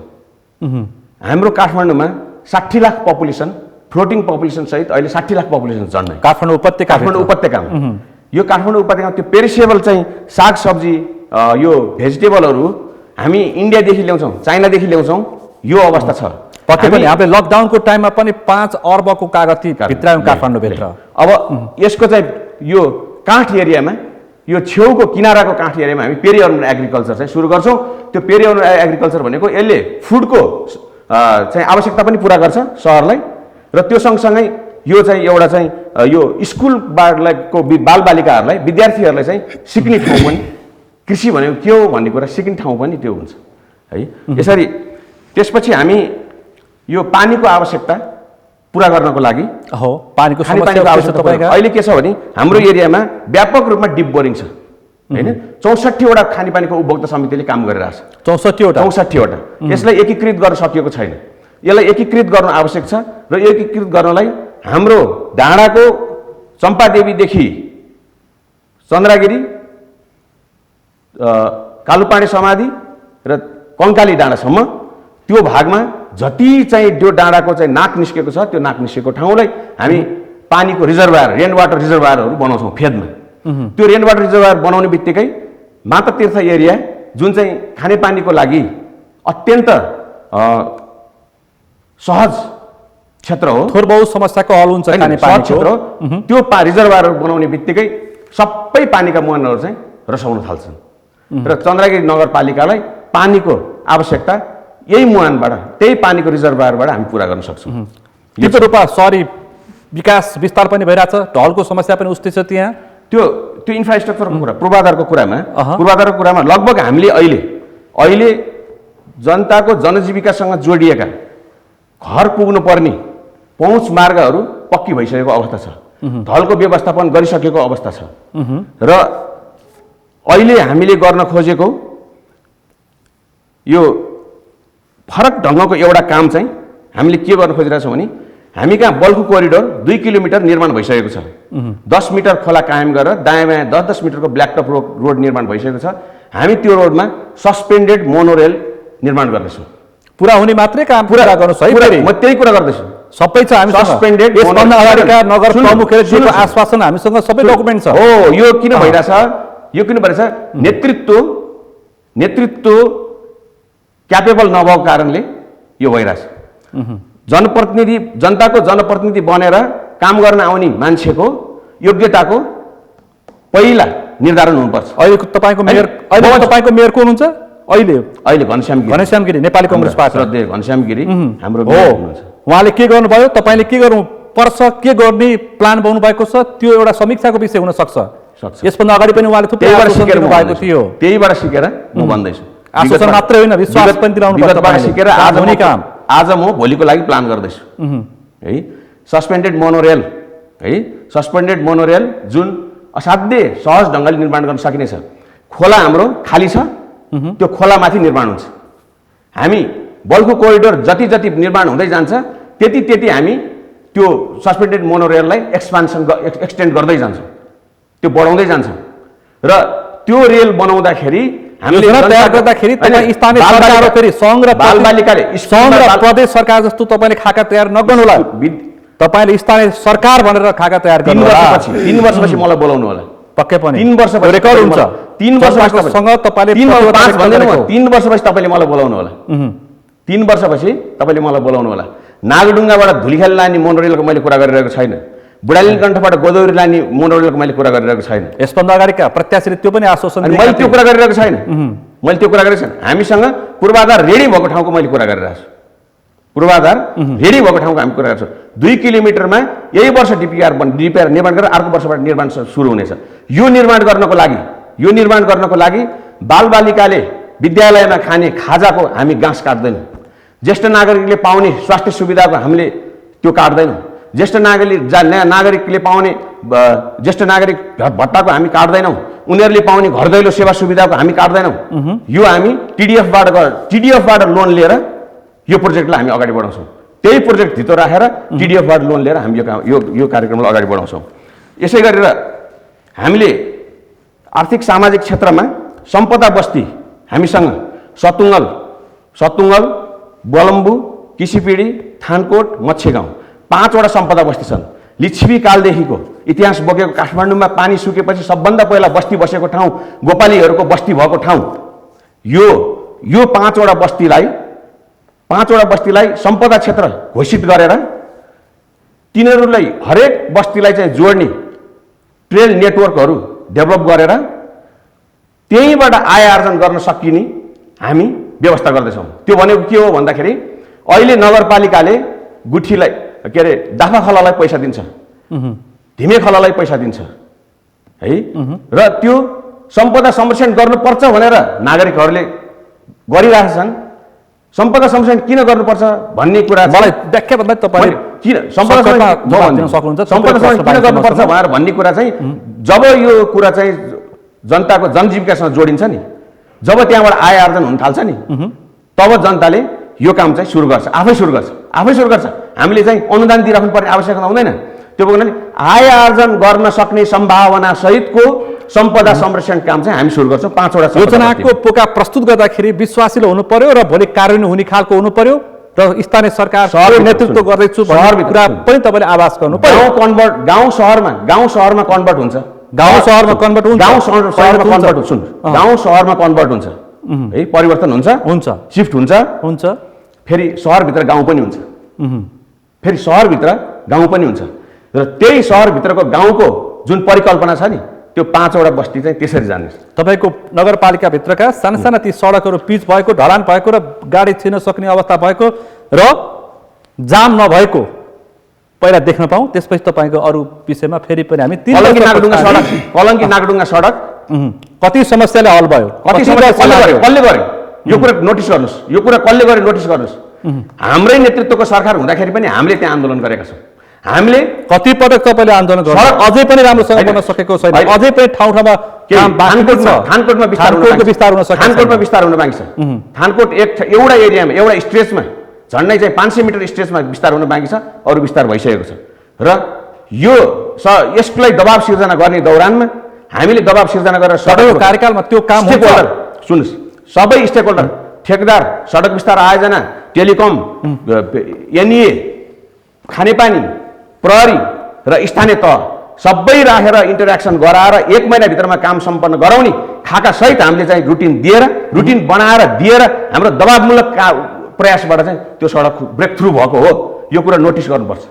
हाम्रो काठमाडौँमा 60 लाख पपुलेसन, फ्लोटिङ पपुलेसन सहित अहिले 60 लाख पपुलेसन झन्डै काठमाडौँ उपत्यकामा। यो काठमाडौँ उपत्यकामा त्यो पेरिसेबल चाहिँ सागसब्जी, यो भेजिटेबलहरू हामी इन्डियादेखि ल्याउँछौँ, चाइनादेखि ल्याउँछौँ, यो अवस्था छ। पक्कै पनि हामीले लकडाउनको टाइममा पनि 5 अर्बको कागती भित्रायौँ काठमाडौँभित्र। अब यसको चाहिँ यो काठ एरियामा, यो छेउको किनाराको काठ एरियामा हामी पेरी अर्बन एग्रिकल्चर चाहिँ सुरु गर्छौँ। त्यो पेरी अर्बन एग्रिकल्चर भनेको यसले फुडको चाहिँ आवश्यकता पनि पुरा गर्छ सहरलाई, र त्यो सँगसँगै यो चाहिँ एउटा चाहिँ यो स्कुलबाटको बालबालिकाहरूलाई, विद्यार्थीहरूलाई चाहिँ सिक्ने ठाउँ पनि, कृषि भनेको के हो भन्ने कुरा सिक्ने ठाउँ पनि त्यो हुन्छ है। यसरी त्यसपछि हामी यो पानीको आवश्यकता पुरा गर्नको लागि पानीको आवश्यकता अहिले के छ भने हाम्रो एरियामा व्यापक रूपमा डिप बोरिङ छ हैन। 64वटा खानेपानीको उपभोक्ता समितिले काम गरिरहेछ। 64वटा। यसलाई एकीकृत गर्न सकिएको छैन। यसलाई एकीकृत गर्न आवश्यक छ, र एकीकृत गर्नलाई हाम्रो डाँडाको चम्पादेवीदेखि चन्द्रागिरी, कालुपाणी समाधि र कङ्काली डाँडासम्म त्यो भागमा जति चाहिँ त्यो डाँडाको चाहिँ नाक निस्केको छ, त्यो नाक निस्केको ठाउँलाई हामी पानीको रिजर्भर, रेन वाटर रिजर्भरहरू बनाउँछौँ फेदमा। त्यो रेन वाटर रिजर्भर बनाउने बित्तिकै माता तीर्थ एरिया जुन चाहिँ खानेपानीको लागि अत्यन्त सहज क्षेत्र हो, थोर बहुत समस्याको हल हुन्छ खानेपानीको क्षेत्र हो, त्यो रिजर्भरहरू बनाउने बित्तिकै सबै पानीका मुहानहरू चाहिँ रसाउन थाल्छन्, र चन्द्रगिरी नगरपालिकालाई पानीको आवश्यकता यही मुहानबाट, त्यही पानीको रिजर्भरबाट हामी पुरा गर्न सक्छौँ। त्यो रूपमा सहरी विकास विस्तार पनि भइरहेछ, ढलको समस्या पनि उस्तै छ त्यहाँ। त्यो इन्फ्रास्ट्रक्चरको कुरा, पूर्वाधारको कुरामा लगभग हामीले अहिले जनताको जनजीविकासँग जोडिएका घर पुग्नु पर्ने पहुँच मार्गहरू पक्की भइसकेको अवस्था छ, ढलको व्यवस्थापन गरिसकेको अवस्था छ, र अहिले हामीले गर्न खोजेको यो फरक ढङ्गको एउटा काम चाहिँ हामीले के गर्न खोजिरहेछौँ भने हामी कहाँ बल्खु कोरिडोर 2 किलोमिटर निर्माण भइसकेको छ। 10 मिटर खोला कायम गरेर दायाँ बायाँ 10-10 मिटरको ब्ल्याकटप रोड निर्माण भइसकेको छ। हामी त्यो रोडमा सस्पेन्डेड मोनोरेल निर्माण गर्दैछौँ। पुरा हुने मात्रै काम पुरा गर्नु सही। म त्यही कुरा गर्दैछु, सबै छ हामीसँग। सस्पेन्डेड यसभन्दा अगाडिका नगर प्रमुखले दिएको आश्वासन हामीसँग सबै डकुमेन्ट छ। हो, यो किन भइरहेछ, नेतृत्व क्यापेबल नभएको कारणले यो भइरहेछ। जनताको जनप्रतिनिधि बनेर काम गर्न आउने मान्छेको योग्यताको पहिला निर्धारण हुनुपर्छ। अहिले तपाईँको मेयर को हुनुहुन्छ? अहिले घनश्याम गिरी नेपाली कांग्रेस पार्टी श्रद्धेय घनश्याम गिरी हाम्रो हो। उहाँले के गर्नुभयो, तपाईँले के गर्नु पर्छ, के गर्ने प्लान बनाउनु भएको छ, त्यो एउटा समीक्षाको विषय हुन सक्छ। यसभन्दा अगाडि पनि उहाँले थुप्रै आश्वासन दिनुभएको थियो, त्यहीबाट सिकेर म भन्दैछु। आश्वासन मात्रै होइन, विश्वास पनि दिलाउनु पर्छ विगतबाट तपाईँले। सिकेर काम हुने काम। आज म भोलिको लागि प्लान गर्दैछु है। सस्पेन्डेड मोनोरेल है, सस्पेन्डेड मोनोरेल जुन असाध्य सहज ढङ्गले निर्माण गर्न सकिनेछ। खोला हाम्रो खाली छ, त्यो खोलामाथि निर्माण हुन्छ। हामी बल्खु कोरिडोर जति जति निर्माण हुँदै जान्छ त्यति त्यति हामी त्यो सस्पेन्डेड मोनोरेललाई एक्सटेन्ड गर्दै जान्छौँ, त्यो बढाउँदै जान्छौँ। र त्यो रेल बनाउँदाखेरि हामीले योजना तयार गर्दाखेरि तपाईँ स्थानीय सरकार फेरि सङ्घ र बालबालिकाले सङ्घ र प्रदेश सरकार जस्तो तपाईँले खाका तयार नगर्नु होला। तपाईँले स्थानीय सरकार भनेर खाका तयार गर्नु होला। 3 वर्षपछि मलाई बोलाउनु होला। पक्कै पनि 3 वर्षपछि रेकर्ड हुन्छ। 3 वर्षपछि सँग तपाईँले 5 भन्दैन म, 3 वर्षपछि तपाईँले मलाई बोलाउनु होला। 3 वर्षपछि तपाईँले मलाई बोलाउनु होला। नागडुङ्गाबाट धुलीखेल लाने मोनोरेलको मैले कुरा गरिरहेको छैन। बुढालिङकण्ठबाट गोदावरी लाने मोनोरेलको मैले कुरा गरिरहेको छैन। यसभन्दा अगाडिका प्रत्याशीले त्यो पनि आश्वासन दिएका मैले त्यो थिए। कुरा गरिरहेको छैन। मैले त्यो कुरा गरेको छैन। हामीसँग पूर्वाधार रेडी भएको ठाउँको मैले कुरा गरिरहेको छु। पूर्वाधार रेडी भएको ठाउँको हामी कुरा गर्छौँ। 2 किलोमिटरमा यही वर्ष डिपिआर निर्माण गरेर अर्को वर्षबाट निर्माण सुरु हुनेछ। यो निर्माण गर्नको लागि बालबालिकाले विद्यालयमा खाने खाजाको हामी गाँस काट्दैनौँ। ज्येष्ठ नागरिकले पाउने स्वास्थ्य सुविधाको हामीले त्यो काट्दैनौँ। ज्येष्ठ नागरिकले पाउने ज्येष्ठ नागरिक भत्ताको हामी काट्दैनौँ। उनीहरूले पाउने घर दैलो सेवा सुविधाको हामी काट्दैनौँ। यो हामी टिडिएफबाट लोन लिएर यो प्रोजेक्टलाई हामी अगाडि बढाउँछौँ। त्यही प्रोजेक्ट धितो राखेर टिडिएफबाट लोन लिएर हामी यो कार्यक्रमलाई अगाडि बढाउँछौँ। यसै गरेर हामीले आर्थिक सामाजिक क्षेत्रमा सम्पदा बस्ती हामीसँग सतुङ्गल बलम्बु किसिपिडी थानकोट मच्छेगाउँ 5 वटा सम्पदा बस्ती छन्। लिच्छवी कालदेखिको इतिहास बोकेको काठमाडौँमा पानी सुकेपछि सबभन्दा पहिला बस्ती बसेको ठाउँ गोपालीहरूको बस्ती भएको ठाउँ यो 5 वटा बस्तीलाई सम्पदा क्षेत्र घोषित गरेर तिनीहरूलाई हरेक बस्तीलाई चाहिँ जोड्ने ट्रेल नेटवर्कहरू डेभलप गरेर त्यहीँबाट आय आर्जन गर्न सकिने हामी व्यवस्था गर्दैछौँ। त्यो भनेको के हो भन्दाखेरि अहिले नगरपालिकाले गुठीलाई के अरे दाफा खलालाई पैसा दिन्छ, धिमे खलालाई पैसा दिन्छ है। र त्यो सम्पदा संरक्षण गर्नुपर्छ भनेर नागरिकहरूले गरिरहेछन्। सम्पदा संरक्षण किन गर्नुपर्छ भन्ने कुरा मलाई व्याख्या भन्दा तपाईँले किन सम्पदा संरक्षण किन गर्नुपर्छ भनेर भन्ने कुरा चाहिँ जब यो कुरा चाहिँ जनताको जनजीविकासँग जोडिन्छ नि, जब त्यहाँबाट आय आर्जन हुन थाल्छ नि, तब जनताले यो काम चाहिँ आफै सुरु गर्छ। हामीले चाहिँ अनुदान दिइराख्नु पर्ने आवश्यकता हुँदैन। त्यो हुनाले आय आर्जन गर्न सक्ने सम्भावना सहितको सम्पदा संरक्षण काम चाहिँ हामी सुरु गर्छौँ। 5 वटा योजनाको पोका प्रस्तुत गर्दाखेरि विश्वासिलो हुनु पर्यो र भोलि कार्यान्वयन हुने खालको हुनु पर्यो र स्थानीय सरकार नेतृत्व गर्दैछु भन्ने कुरा पनि तपाईँले आभास गर्नु पर्यो। गाउँ सहरमा कन्भर्ट हुन्छ। गाउँ सहरमा कन्भर्ट हुन्छ है, परिवर्तन हुन्छ, शिफ्ट हुन्छ। फेरि सहरभित्र गाउँ पनि हुन्छ, र त्यही सहरभित्रको गाउँको जुन परिकल्पना छ नि, त्यो 5 वटा बस्ती चाहिँ त्यसरी जाने। तपाईँको नगरपालिकाभित्रका साना ती सडकहरू पिच भएको, ढलान भएको र गाडी छिर्न सक्ने अवस्था भएको र जाम नभएको पहिला देख्न पाऊँ। त्यसपछि तपाईँको अरू विषयमा फेरि पनि हामी कलङ्की नागडुङ्गा सडक कति समस्याले हल भयो, कसले गर्यो यो कुरा नोटिस गर्नुहोस्। हाम्रै नेतृत्वको सरकार हुँदाखेरि पनि हामीले त्यहाँ आन्दोलन गरेका छौँ। हामीले कति पटक तपाईँले आन्दोलन गर्नु, अझै पनि राम्रोसँग बन्न सकेको छैन, अझै पनि ठाउँमा थानकोटमा विस्तार हुन बाँकी छ। थानकोट एउटा एरियामा एउटा स्ट्रेचमा झन्डै चाहिँ 500 मिटर स्ट्रेचमा विस्तार हुन बाँकी छ, अरू विस्तार भइसकेको छ। र यसलाई दबाब सिर्जना गर्ने दौरानमा हामीले दबाब सिर्जना गरेर सबै कार्यकालमा त्यो काम सुन्नुहोस्, सबै स्टेक होल्डर, ठेकेदार, सडक विस्तार आयोजना, टेलिकम, एनइए, खानेपानी, प्रहरी र स्थानीय तह सबै राखेर इन्टरेक्सन गराएर 1 महिनाभित्रमा काम सम्पन्न गराउने खाका सहित हामीले चाहिँ रुटिन बनाएर दिएर हाम्रो दबावमूलक प्रयासबाट चाहिँ त्यो सडक ब्रेक थ्रु भएको हो। यो कुरा नोटिस गर्नुपर्छ।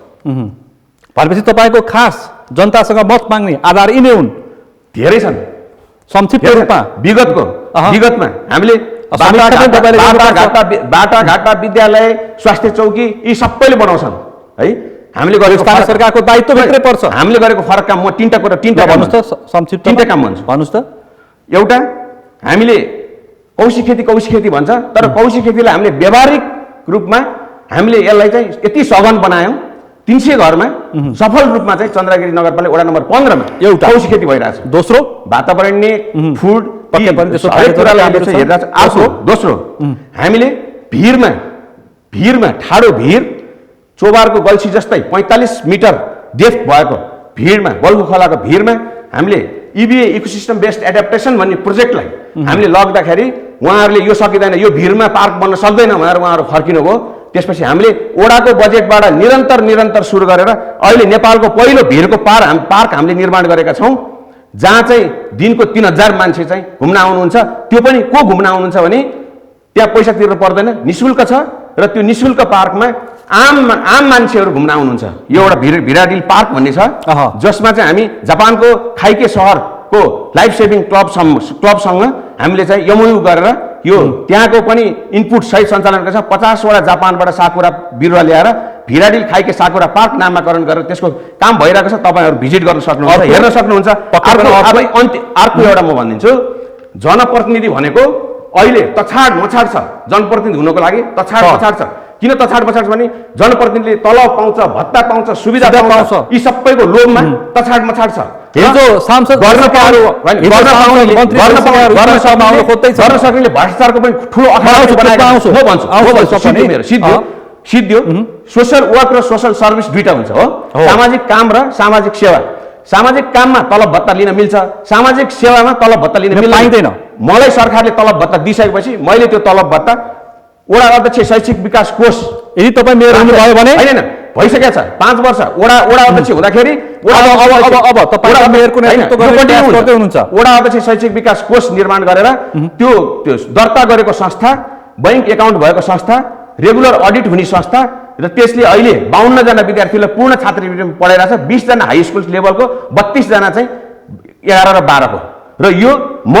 भनेपछि तपाईँको खास जनतासँग मत माग्ने आधार यिनै हुन्। धेरै छन्। संक्षिप्त रूपमा विगतमा हामीले बाटाघाटा विद्यालय स्वास्थ्य चौकी यी सबैले बनाउँछन् है। हामीले गरेको स्थानीय सरकारको दायित्वभित्रै पर्छ। हामीले गरेको फरक काम म तीनटा काम भन्छु। संक्षिप्त काम भन्नुहोस् त। एउटा हामीले कौशी खेती भन्छ, तर कौशी खेतीलाई हामीले व्यावहारिक रूपमा हामीले यसलाई चाहिँ यति सघन बनायौँ 300 घरमा सफल रूपमा चाहिँ चन्द्रगिरी नगरपालिका वडा नम्बर 15 मा एउटा कौशी खेती भइरहेछ। दोस्रो वातावरणीय फुड पक्कै पनि त्यसो हरेक कुरालाई हामीले चाहिँ हेरिरहेछ। अर्को दोस्रो हामीले भिरमा ठाडो भिर चोबारको गल्सी जस्तै 45 मिटर डेप्थ भएको भिरमा बल्खु खोलाको भिरमा हामीले इबिए इकोसिस्टम बेस्ड एडाप्टेसन भन्ने प्रोजेक्टलाई हामीले लग्दाखेरि उहाँहरूले यो सकिँदैन, यो भिरमा पार्क बन्न सक्दैन भनेर उहाँहरू फर्किनुभयो। त्यसपछि हामीले ओडाको बजेटबाट निरन्तर सुरु गरेर अहिले नेपालको पहिलो भिरको पार्क हामीले निर्माण गरेका छौँ, जहाँ चाहिँ दिनको 3000 मान्छे चाहिँ घुम्न आउनुहुन्छ। त्यो पनि को घुम्न आउनुहुन्छ भने त्यहाँ पैसा तिर्नु पर्दैन, निःशुल्क छ र त्यो निःशुल्क पार्कमा आम मान्छेहरू घुम्न आउनुहुन्छ। यो एउटा भिराडिल पार्क भन्ने छ, जसमा चाहिँ हामी जापानको खाइके सहरको लाइफ सेभिङ क्लबसँग हामीले चाहिँ एमओयू गरेर यो त्यहाँको पनि इनपुट सहित सञ्चालन गर्छ। 50 वटा जापानबाट साकुरा बिरुवा ल्याएर भिराडिल खाइके साकुरा पार्क नामाकरण गरेर त्यसको काम भइरहेको छ। तपाईँहरू भिजिट गर्न सक्नुहुन्छ, हेर्न सक्नुहुन्छ। अर्को एउटा म भनिदिन्छु, जनप्रतिनिधि भनेको अहिले तछाड मछाड छ। जनप्रतिनिधि हुनको लागि तछाड मछाड छ। किन तछाड मछाड छ भने जनप्रतिनिधिले तलब पाउँछ, भत्ता पाउँछ, सुविधा पाउँछ, यी सबैको लोभमा तछाड मछाड छ। हिजो सांसद गर्न सक्नेले भ्रष्टाचारको पनि ठुलो सिद्धियो। सोसल वर्क र सोसल सर्भिस दुईटा हुन्छ हो, सामाजिक काम र सामाजिक सेवा। सामाजिक काममा तलब भत्ता लिन मिल्छ, सामाजिक सेवामा तलब भत्ता लिन मिल्दैन। मलाई सरकारले तलब भत्ता दिइसकेपछि मैले त्यो तलब भत्ता वडा अध्यक्ष शैक्षिक विकास कोष यदि तपाईँ मेयर हुनुभयो भने होइन भइसकेको छ 5 वर्ष वडा अध्यक्ष हुँदाखेरि अब तपाईँ मेयरको नेतृत्व गर्दै हुनुहुन्छ। वडा अध्यक्ष शैक्षिक विकास कोष निर्माण गरेर त्यो दर्ता गरेको संस्था, बैंक एकाउन्ट भएको संस्था, रेगुलर अडिट हुने संस्था र त्यसले अहिले 52 जना विद्यार्थीलाई पूर्ण छात्रवृत्ति पढाइरहेछ। 20 जना हाई स्कुल लेभलको, 32 जना चाहिँ 11 र 12 को। र यो म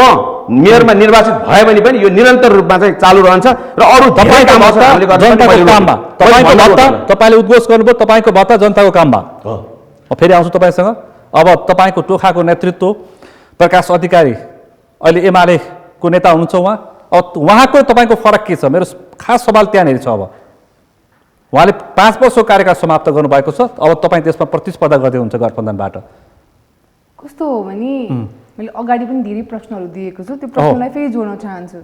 मेयरमा निर्वाचित भयो भने पनि यो निरन्तर रूपमा चाहिँ चालू रहन्छ र अरू तपाईँको काममा तपाईँले उद्घोष गर्नुभयो, तपाईँको भत्ता जनताको काममा हो। फेरि आउँछु तपाईँसँग। अब तपाईँको टोखाको नेतृत्व प्रकाश अधिकारी अहिले एमालेको नेता हुनुहुन्छ उहाँ। अब उहाँको तपाईँको फरक के छ? मेरो खास सवाल त्यहाँनिर छ। अब उहाँले 5 वर्षको कार्यकाल समाप्त गर्नुभएको छ, अब तपाईँ त्यसमा प्रतिस्पर्धा गर्दै हुन्छ गठबन्धनबाट। कस्तो हो भने मैले अगाडि पनि धेरै प्रश्नहरू दिएको छु, त्यो प्रश्नलाई फेरि जोड्न चाहन्छु।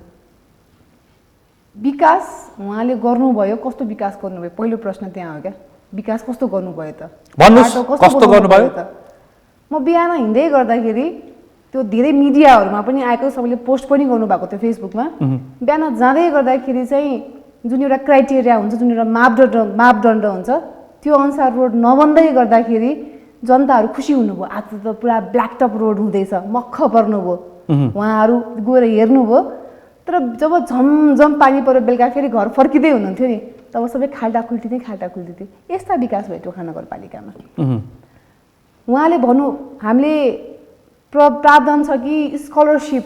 विकास उहाँले गर्नुभयो, कस्तो विकास गर्नुभयो? पहिलो प्रश्न त्यहाँ हो क्या, विकास कस्तो गर्नुभयो त? भन्नुहोस् कस्तो गर्नुभयो त? म बिहान हिँड्दै गर्दाखेरि त्यो धेरै मिडियाहरूमा पनि आएको, सबैले पोस्ट पनि गर्नुभएको थियो फेसबुकमा। बिहान जाँदै गर्दाखेरि चाहिँ जुन एउटा क्राइटेरिया हुन्छ, जुन एउटा मापदण्ड हुन्छ, त्यो अनुसार रोड नबन्दै गर्दाखेरि जनताहरू खुसी हुनुभयो। आज त पुरा ब्ल्याकटप रोड हुँदैछ, मक्ख पर्नुभयो। उहाँहरू गएर हेर्नुभयो, तर जब झमझम पानी पऱ्यो बेलुका फेरि घर फर्किँदै हुनुहुन्थ्यो नि, तब सबै खाल्टा खुल्टी थियो। यस्ता विकास भयो टोखा नगरपालिकामा। उहाँले हामीले प्रावधान छ कि स्कलरसिप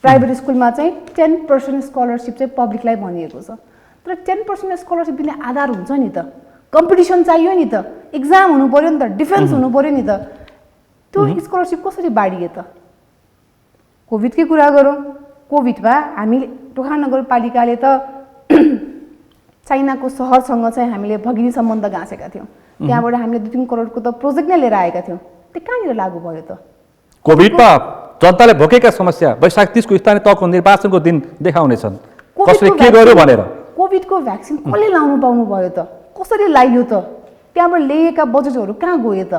प्राइभेट स्कुलमा चाहिँ 10% स्कलरसिप चाहिँ पब्लिकलाई भनिएको छ। तर 10% स्कलरसिप दिने आधार हुन्छ नि त, कम्पिटिसन चाहियो नि त, एक्जाम हुनु पर्यो नि त, डिफेन्स हुनु पर्यो नि त। त्यो स्कलरसिप कसरी बाँडिए त? कोभिडकै कुरा गरौँ, कोभिडमा हामीले टोखा नगरपालिकाले त चाइनाको सहरसँग चाहिँ हामीले भगिनी सम्बन्ध गाँसेका थियौँ। त्यहाँबाट हामीले 2-3 करोडको त प्रोजेक्ट नै लिएर आएका थियौँ। त्यो कहाँनिर लागू भयो त? कोभिडमा जनताले भोगेका समस्या वैशाख 30 को स्थानीय तहको निर्वाचनको दिन देखाउनेछन्, कसले के गर्यो भनेर। कोभिडको भ्याक्सिन कसले लाउनु पाउनु भयो त? कसरी लगाइयो त? त्यहाँबाट ल्याइएका बजेटहरू कहाँ गयो त?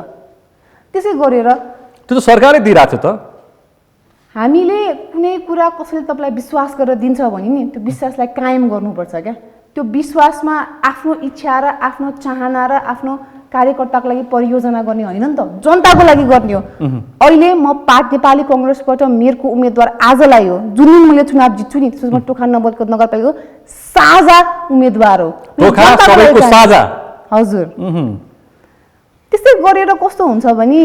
त्यसै गरेर त्यो त सरकारले दिइरहेको थियो त। हामीले कुनै कुरा कसैले तपाईँलाई विश्वास गरेर दिन्छ भने नि त्यो विश्वासलाई कायम गर्नुपर्छ क्या। त्यो विश्वासमा आफ्नो इच्छा र आफ्नो चाहना र आफ्नो कार्यकर्ताको लागि परियोजना गर्ने होइन नि त, जनताको लागि गर्ने हो। अहिले म नेपाली कङ्ग्रेसबाट मेयरको उम्मेदवार आजलाई हो, जुन दिन मैले चुनाव जित्छु नि त्यसमा टोखा नगरपालिकाको साझा उम्मेदवार हो। हजुर, त्यस्तै गरेर कस्तो हुन्छ भने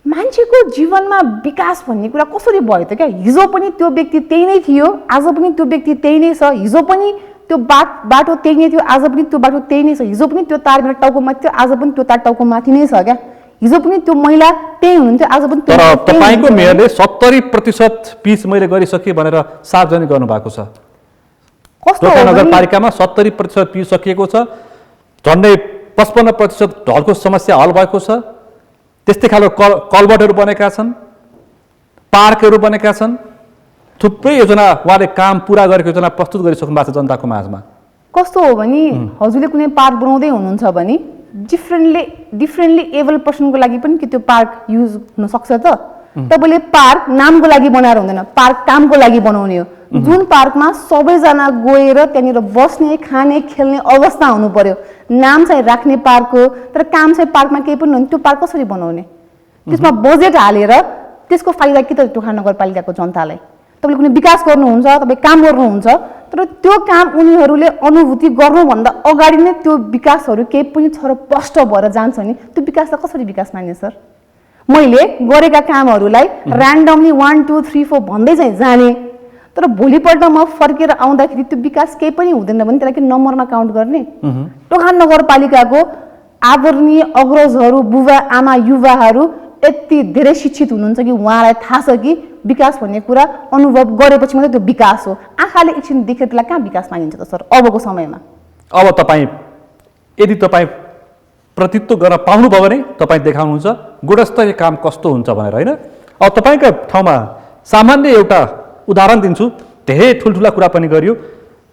मान्छेको जीवनमा विकास भन्ने कुरा कसरी भयो त क्या? हिजो पनि त्यो व्यक्ति त्यही नै थियो, आज पनि त्यो व्यक्ति त्यही नै छ। हिजो पनि त्यो बाटो त्यही नै थियो, आज पनि त्यो बाटो त्यही नै छ। हिजो पनि त्यो तार मेरो टाउको माथि थियो, आज पनि त्यो तार टाउको माथि नै छ क्या। हिजो पनि त्यो महिला त्यही हुनुहुन्थ्यो, आज पनि तर त्यही तपाईँको हुनुहुन्छ। मेयरले 70% पिच मैले गरिसकेँ भनेर सार्वजनिक गर्नुभएको छ। कस्तो टोखा हो भने नगरपालिकामा 70% पिच सकिएको छ, झन्डै 55% ढलको समस्या हल भएको छ। त्यस्तै खालको कलबटहरू बनेका छन्, पार्कहरू बनेका छन्, थुप्रै योजना उहाँले काम पुरा गरेको योजना प्रस्तुत गरिसक्नु भएको छ जनताको माझमा। कस्तो हो भने हजुरले कुनै पार्क बनाउँदै हुनुहुन्छ भने डिफ्रेन्टली एबल पर्सनको लागि पनि कि त्यो पार्क युज हुन सक्छ त। तपाईँले पार्क नामको लागि बनाएर हुँदैन, पार्क कामको लागि बनाउने हो। जुन पार्कमा सबैजना गएर त्यहाँनिर बस्ने, खाने, खेल्ने अवस्था हुनु पर्यो। नाम चाहिँ राख्ने पार्क हो, तर काम चाहिँ पार्कमा केही पनि हुँदैन। त्यो पार्क कसरी बनाउने? त्यसमा बजेट हालेर त्यसको फाइदा के त टोखा नगरपालिकाको जनतालाई? तपाईँले कुनै विकास गर्नुहुन्छ, तपाईँ काम गर्नुहुन्छ, तर त्यो काम उनीहरूले अनुभूति गर्नुभन्दा अगाडि नै त्यो विकासहरू केही पनि छरपष्ट भएर जान्छ नि, त्यो विकासलाई कसरी विकास मान्ने सर? मैले गरेका कामहरूलाई ऱ्यान्डमली 1 2 3 4 भन्दै चाहिँ जाने, तर भोलिपल्ट म फर्केर आउँदाखेरि त्यो विकास केही पनि हुँदैन भने त्यसलाई के नम्बरमा काउन्ट गर्ने? टोखा नगरपालिकाको आदरणीय अग्रजहरू, बुबा आमा, युवाहरू यति धेरै शिक्षित हुनुहुन्छ कि उहाँलाई थाहा छ कि विकास भन्ने कुरा अनुभव गरेपछि मात्रै त्यो विकास हो। आँखाले एकछिन देखेर त्यसलाई कहाँ विकास मानिन्छ त सर अबको समयमा? अब तपाईँ यदि तपाईँ प्रतित्व गर्न पाउनुभयो भने तपाईँ देखाउनुहुन्छ गुणस्तरीय काम कस्तो हुन्छ भनेर, होइन? अब तपाईँको ठाउँमा सामान्य एउटा उदाहरण दिन्छु, धेरै ठुल्ठुला कुरा पनि गरियो।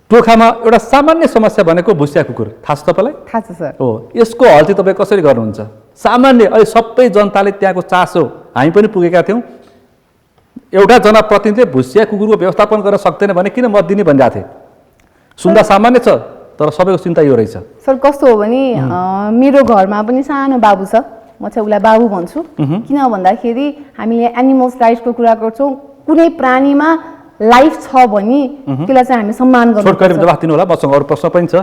टोखामा एउटा सामान्य समस्या भनेको भुसिया कुकुर, थाहा छ तपाईँलाई? थाहा छ सर। हो, यसको हल चाहिँ तपाईँ कसरी गर्नुहुन्छ? सामान्य अहिले सबै जनताले त्यहाँको चासो, हामी पनि पुगेका थियौँ। एउटा जनप्रतिनिधिले भुसिया कुकुरको व्यवस्थापन गर्न सक्दैन भने किन मत दिने भनिरहेको थिएँ। सुन्दा सामान्य छ, तर सबैको चिन्ता यो रहेछ। सर कस्तो हो भने मेरो घरमा पनि सानो बाबु छ, म चाहिँ उसलाई बाबु भन्छु। किन भन्दाखेरि हामीले एनिमल्स राइट्सको कुरा गर्छौँ। कुनै प्राणीमा लाइफ छ भने त्यसलाई चाहिँ हामी सम्मान छोटकरी गर्नुपर्छ। जवाफ दिनु होला, मसँग अरू प्रश्न पनि छ।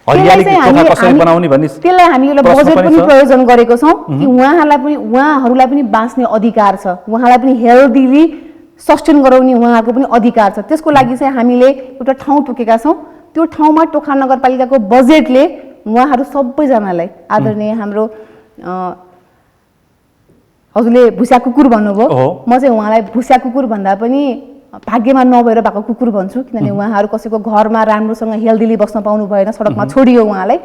हरियाली टोखा कसरी बनाउने भन्ने त्यसलाई हामी एउटा प्रश्न बजेट पनि पनि छ। प्रयोजन गरेको छौँ कि उहाँहरूलाई पनि बाँच्ने अधिकार छ, उहाँलाई पनि हेल्दीली सस्टेन गराउने उहाँहरूको पनि अधिकार छ। त्यसको लागि चाहिँ हामीले एउटा ठाउँ तोकेका छौँ। त्यो ठाउँमा टोखा नगरपालिकाको बजेटले उहाँहरू सबैजनालाई, आदरणीय हाम्रो हजुरले भुसिया कुकुर भन्नुभयो, म चाहिँ उहाँलाई भुसिया कुकुर भन्दा पनि भाग्यमा नभएर भएको कुकुर भन्छु। किनभने उहाँहरू कसैको घरमा राम्रोसँग हेल्दीली बस्न पाउनु भएन, सडकमा छोडियो उहाँलाई।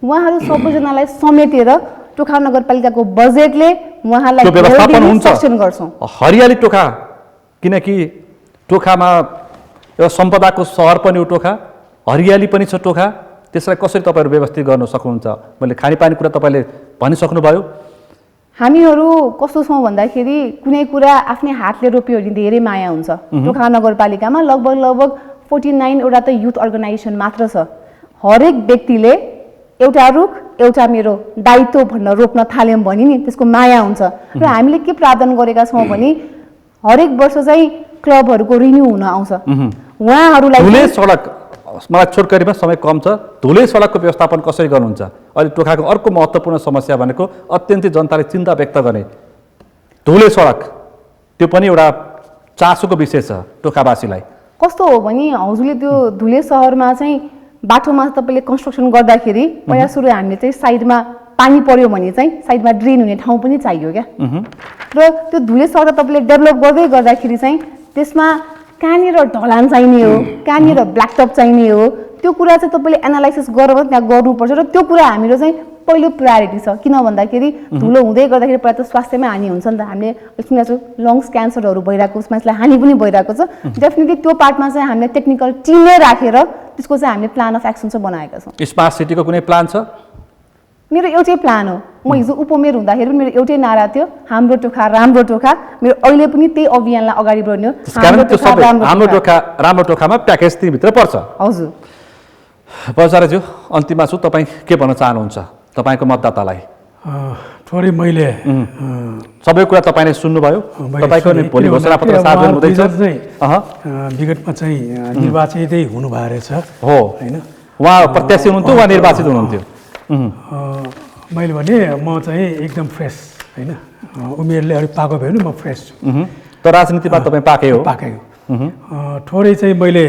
उहाँहरू सबैजनालाई समेटेर टोखा नगरपालिकाको बजेटले उहाँलाई सस्टेन गर्छौँ। हरियाली टोखा, किनकि टोखामा एउटा सम्पदाको सहर पनि हो टोखा, हरियाली पनि छ टोखा, त्यसलाई कसरी तपाईँहरू व्यवस्थित गर्न सक्नुहुन्छ? मैले खानेपानी कुरा तपाईँले भनिसक्नुभयो। हामीहरू कस्तो छौँ भन्दाखेरि कुनै कुरा आफ्नै हातले रोप्यो भने धेरै माया हुन्छ। टोखा नगरपालिकामा लगभग 49 वटा त युथ अर्गनाइजेसन मात्र छ। हरेक व्यक्तिले एउटा रुख एउटा मेरो दायित्व भनेर रोप्न थाल्यौँ भने नि त्यसको माया हुन्छ। र हामीले के प्रावधान गरेका छौँ भने हरेक वर्ष चाहिँ क्लबहरूको रिन्यू हुन आउँछ। उहाँहरूलाई सडक, मलाई छोटकरीमा समय कम छ, धुले सडकको व्यवस्थापन कसरी गर्नुहुन्छ? अहिले टोखाको अर्को महत्त्वपूर्ण समस्या भनेको अत्यन्तै जनताले चिन्ता व्यक्त गर्ने धुले सडक, त्यो पनि एउटा चासोको विषय छ टोखावासीलाई। कस्तो हो भने हजुरले त्यो धुले सहरमा चाहिँ बाटोमा तपाईँले कन्स्ट्रक्सन गर्दाखेरि पहिला सुरु हामीले चाहिँ साइडमा पानी पर्यो भने चाहिँ साइडमा ड्रेन हुने ठाउँ पनि चाहियो क्या। र त्यो धुले सडक तपाईँले डेभलप गर्दै गर्दाखेरि चाहिँ त्यसमा कहाँनिर ढलान चाहिने हो, कहाँनिर ब्ल्याकटप चाहिने हो, त्यो कुरा चाहिँ तपाईँले एनालाइसिस गरेर त्यहाँ गर्नुपर्छ। र त्यो कुरा हाम्रो चाहिँ पहिलो प्रायोरिटी छ। किन भन्दाखेरि धुलो हुँदै गर्दाखेरि पहिला त स्वास्थ्यमै हानि हुन्छ नि त। हामीले सुनेको छु लङ्स क्यान्सरहरू भइरहेको, मान्छेलाई हानि पनि भइरहेको छ। डेफिनेटली त्यो पार्टमा चाहिँ हामीले टेक्निकल टिमै राखेर त्यसको चाहिँ हामीले प्लान अफ एक्सन चाहिँ बनाएका छौँ। स्मार्ट सिटीको कुनै प्लान छ? मेरो एउटै प्लान हो। म हिजो उपमेयर हुँदाखेरि पनि मेरो एउटै नारा थियो, हाम्रो टोखा राम्रो टोखा। मेरो अहिले पनि त्यही अभियानलाई अगाडि बढ्ने हो। हाम्रो टोखा राम्रो टोखामा प्याकेज तिनभित्र पर्छ। हजुर बजारज्यू, अन्तिममा छु, तपाईँ के भन्न चाहनुहुन्छ तपाईँको मतदातालाई? थोरै मैले सबै कुरा तपाईँले सुन्नुभयो, तपाईँको भोलि घोषणापत्र सार्वजनिक हुँदैछ। विगतमा चाहिँ निर्वाचितै हुनुभएको रहेछ हो, होइन? उहाँ प्रत्याशी हुनुहुन्थ्यो, उहाँ निर्वाचित हुनुहुन्थ्यो। मैले भने म चाहिँ एकदम फ्रेस, होइन? उमेरले अलिक पाएको भयो भने म फ्रेस छु। तर राजनीतिमा तपाईँ पाकै हो? पाकै हो। थोरै चाहिँ मैले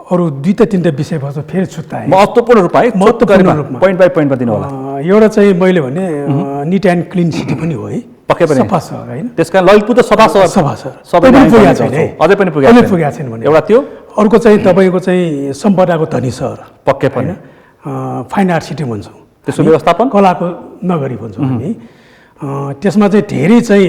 अरू 2-3टा विषयवस्तु फेरि छुट्याएँ। महत्त्वपूर्ण रूपमा है, महत्त्वपूर्ण रूपमा पोइन्ट बाई पोइन्टमा दिनु होला। एउटा चाहिँ मैले भने निट एन्ड क्लिन सिटी पनि हो है, पक्कै पनि सफा सहर होइन, त्यसकारण ललितपुर त सफा सहर सफा सहर सबै पनि पुगेको छैन है, अझै पनि पुगेको छैन भने एउटा त्यो। अर्को चाहिँ तपाईँको चाहिँ सम्पदाको धनी सहर पक्कै पनि फाइन आर्ट सिटी भन्छौँ, त्यसको व्यवस्थापन कलाको नगरी भन्छौँ हामी। त्यसमा चाहिँ धेरै चाहिँ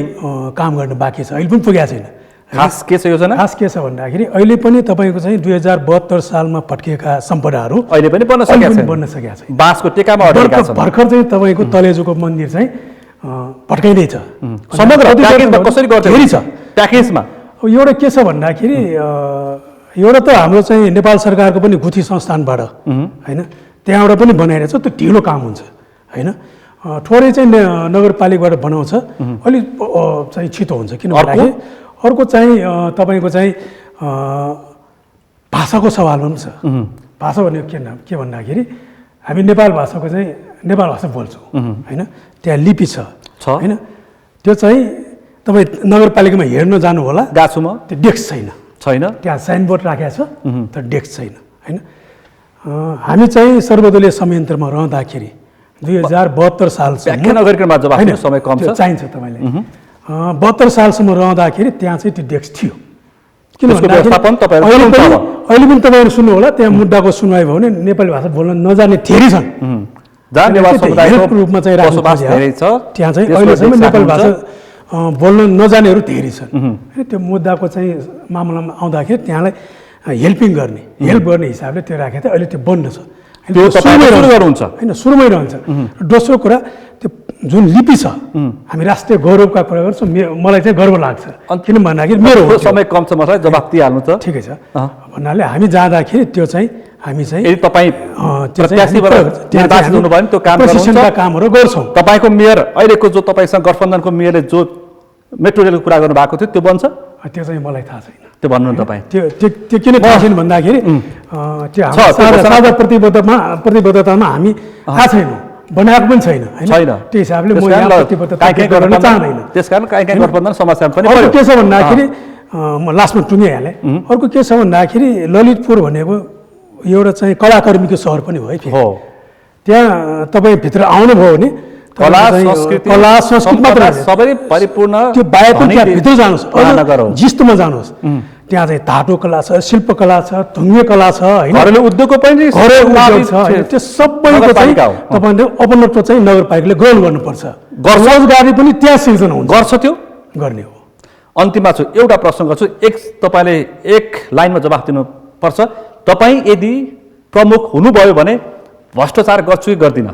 काम गर्नु बाँकी छ, अहिले पनि पुगेको छैन। खास के छ योजना? खास के छ भन्दाखेरि अहिले पनि तपाईँको चाहिँ 2072 सालमा भत्किएका सम्पदाहरू अहिले पनि बन्न सकेका छैन। बाँसको टेकामा अडेका छन्। भर्खर चाहिँ तपाईँको तलेजुको मन्दिर चाहिँ भत्काइँदै छ। समग्र प्याकेजमा कसरी गर्छ? धेरै छ प्याकेजमा। एउटा के छ भन्दाखेरि एउटा त हाम्रो चाहिँ नेपाल सरकारको पनि गुठी संस्थानबाट होइन, त्यहाँबाट पनि बनाइरहेछ, त्यो ढिलो काम हुन्छ होइन। थोरै चाहिँ नगरपालिकाबाट बनाउँछ, अलिक चाहिँ छिटो हुन्छ। किन भन्दाखेरि अर्को चाहिँ तपाईँको चाहिँ भाषाको सवाल पनि छ। भाषा भनेको के भन्दाखेरि हामी नेपाल भाषाको चाहिँ नेपाल भाषा बोल्छौँ होइन, त्यहाँ लिपि छ होइन, त्यो चाहिँ तपाईँ नगरपालिकामा हेर्न जानु होला, गएको छु म, त्यो डेस्क छैन, त्यहाँ साइनबोर्ड राखेको छ तर डेस्क छैन होइन। हामी चाहिँ सर्वदलीय संयन्त्रमा रहँदाखेरि 2072 सालसम्म नगरिकन जवाफ दिन समय कम छ, चाहिन्छ तपाईँले। 72 सालसम्म रहँदाखेरि त्यहाँ चाहिँ त्यो डेस्क थियो। किन भन्दाखेरि अहिले पनि तपाईँहरू सुन्नु होला, त्यहाँ मुद्दाको सुनवाई भयो भने नेपाली भाषा बोल्न नजाने धेरै छन्, रूपमा चाहिँ त्यहाँ चाहिँ अहिलेसम्म नेपाली भाषा बोल्न नजानेहरू धेरै छन्। त्यो मुद्दाको चाहिँ मामलामा आउँदाखेरि त्यहाँलाई हेल्प गर्ने हिसाबले त्यो राखेको थियो। अहिले त्यो बन्द छ, होइन, सुरुमै रहन्छ। दोस्रो कुरा त्यो जुन लिपि छ, हामी राष्ट्रिय गौरवका कुरा गर्छौँ, मलाई चाहिँ गर्व लाग्छ। किन भन्दाखेरि मेरो समय कम छ, मलाई जवाफ दिइहाल्नु त ठिकै छ भन्नाले हामी जाँदाखेरि त्यो चाहिँ हामी चाहिँ यदि तपाईँ प्रशिक्षणका कामहरू गर्छौँ। तपाईँको मेयर अहिलेको जो तपाईँसँग गठबन्धनको मेयरले जो मेट्रो रेलको कुरा गर्नु भएको थियो त्यो बन्छ? त्यो चाहिँ मलाई थाहा छैन, त्यो भन्नु न तपाईँ। त्यो किन थाहा छैन भन्दाखेरि त्यो साझा प्रतिबद्धतामा हामी थाहा छैनौँ, बनाएको पनि छैन होइन। त्यो हिसाबले म यहाँ प्रतिबद्धता गर्न चाहँदैन। त्यसकारण काहीँ काहीँ गठबन्धन समस्या पनि अर्को के छ भन्दाखेरि म लास्टमा टुङ्गिहालेँ। अर्को के छ भन्दाखेरि ललितपुर भनेको एउटा चाहिँ कलाकर्मीको सहर पनि हो है। त्यहाँ तपाईँ भित्र आउनुभयो भने कला संस्कृति मात्र सबै परिपूर्ण, त्यो बाहेक पनि त्यहाँ भित्र जानुहोस्, जिस्तोमा जानुहोस्, त्यहाँ चाहिँ धातु कला छ, शिल्पकला छ, ढुङ्गे कला छ होइन, घरेलु उद्योगको पनि छ। त्यो सबैको चाहिँ तपाईँले अपनत्व चाहिँ नगरपालिकाले ग्रहण गर्नुपर्छ। रोजगारी पनि त्यहाँ सिर्जना हुन्छ, गर्छ, त्यो गर्ने हो। अन्तिममा छु एउटा प्रश्न गर्छु, तपाईँले एक लाइनमा जवाफ दिनुपर्छ। तपाईँ यदि प्रमुख हुनुभयो भने भ्रष्टाचार गर्छु कि गर्दिनँ?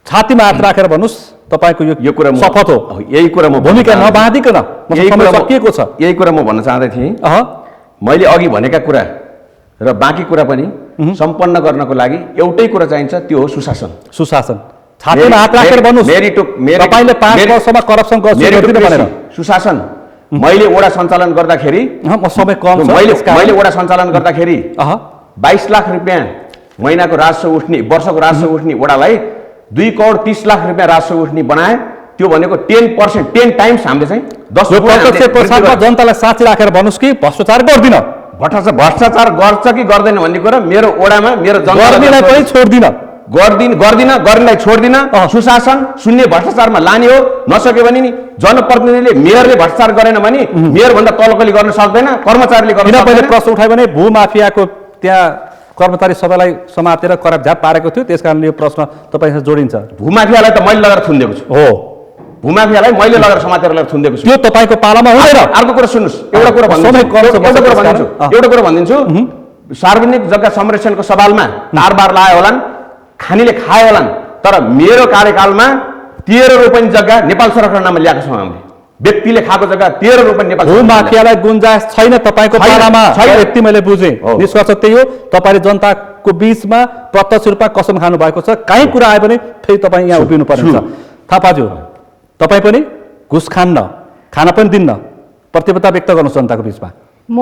छातीमा हात राखेर भन्नुहोस्, तपाईँको यो कुरा शपथ हो। यही कुरा म भूमिका नबाँधिकन सकिएको छ। यही कुरा म भन्न चाहँदै थिएँ। मैले अघि भनेका कुरा र बाँकी कुरा पनि सम्पन्न गर्नको लागि एउटै कुरा चाहिन्छ, त्यो हो सुशासन। छातीमा हात राखेर भन्नुहोस्, तपाईँले 5 वर्षमा करप्सन गर्छु गर्दिनँ भनेर। सुशासन मैले वडा सञ्चालन गर्दाखेरि समय कम छ, मैले वडा सञ्चालन गर्दाखेरि 22 लाख रुपियाँ महिनाको राजस्व उठ्ने, वर्षको राजस्व उठ्ने वडालाई 2 करोड 30 लाख रुपियाँ राजस्व उठ्ने बनाए। त्यो भनेको 10%, 10 टाइम्स हामीले चाहिँ 10% जनतालाई साँच्ची राखेर भन्नुहोस् कि भ्रष्टाचार गर्दिन। भ्रष्टाचार गर्छ कि गर्दैन भन्ने कुरा मेरो वडामा मेरो जनतालाई पनि छोड्दिन, गर्नेलाई छोड्दिन। सुशासन शून्य भ्रष्टाचारमा लाने हो। नसक्यो भने नि जनप्रतिनिधिले मेयरले भ्रष्टाचार गरेन भने मेयरभन्दा तलकोले गर्न सक्दैन, कर्मचारीले गर्न सक्दैन। पहिले प्रश्न उठायो भने भूमाफियाको त्यहाँ कर्मचारी सबैलाई समातेर करापझाप पारेको थियो, त्यसकारणले यो प्रश्न तपाईँसँग जोडिन्छ। भूमाफियालाई त मैले लगेर थुनिदिएको छु। हो, भूमाफियालाई मैले लगेर समातेर लगेर थुनिदिएको छु। त्यो तपाईँको पालामा हुँदैन। अर्को कुरा सुन्नुहोस्, एउटा कुरा भनिदिन्छु। सार्वजनिक जग्गा संरक्षणको सवालमा तारबार लायो होलान्, खानीले खायो होलान्, तर मेरो कार्यकालमा 13 रोपनी जग्गा नेपाल सरकारको नाममा ल्याएको छौँ हामीले। व्यक्तिले खाएको जग्गा 13 रोपनी नेपाल। भूमाफियालाई गुन्जाइस छैन तपाईँको पालामा, यति मैले बुझेँ। निष्कर्ष त्यही हो, तपाईँले जनताको बीचमा प्रत्यक्ष रूपमा कसम खानु भएको छ। काहीँ कुरा आयो भने फेरि तपाईँ यहाँ उभिनु पर्ने छ। थापाज्यू, तपाईँ पनि घुस खान पनि दिन्न, प्रतिबद्धता व्यक्त गर्नुहोस् जनताको बीचमा। म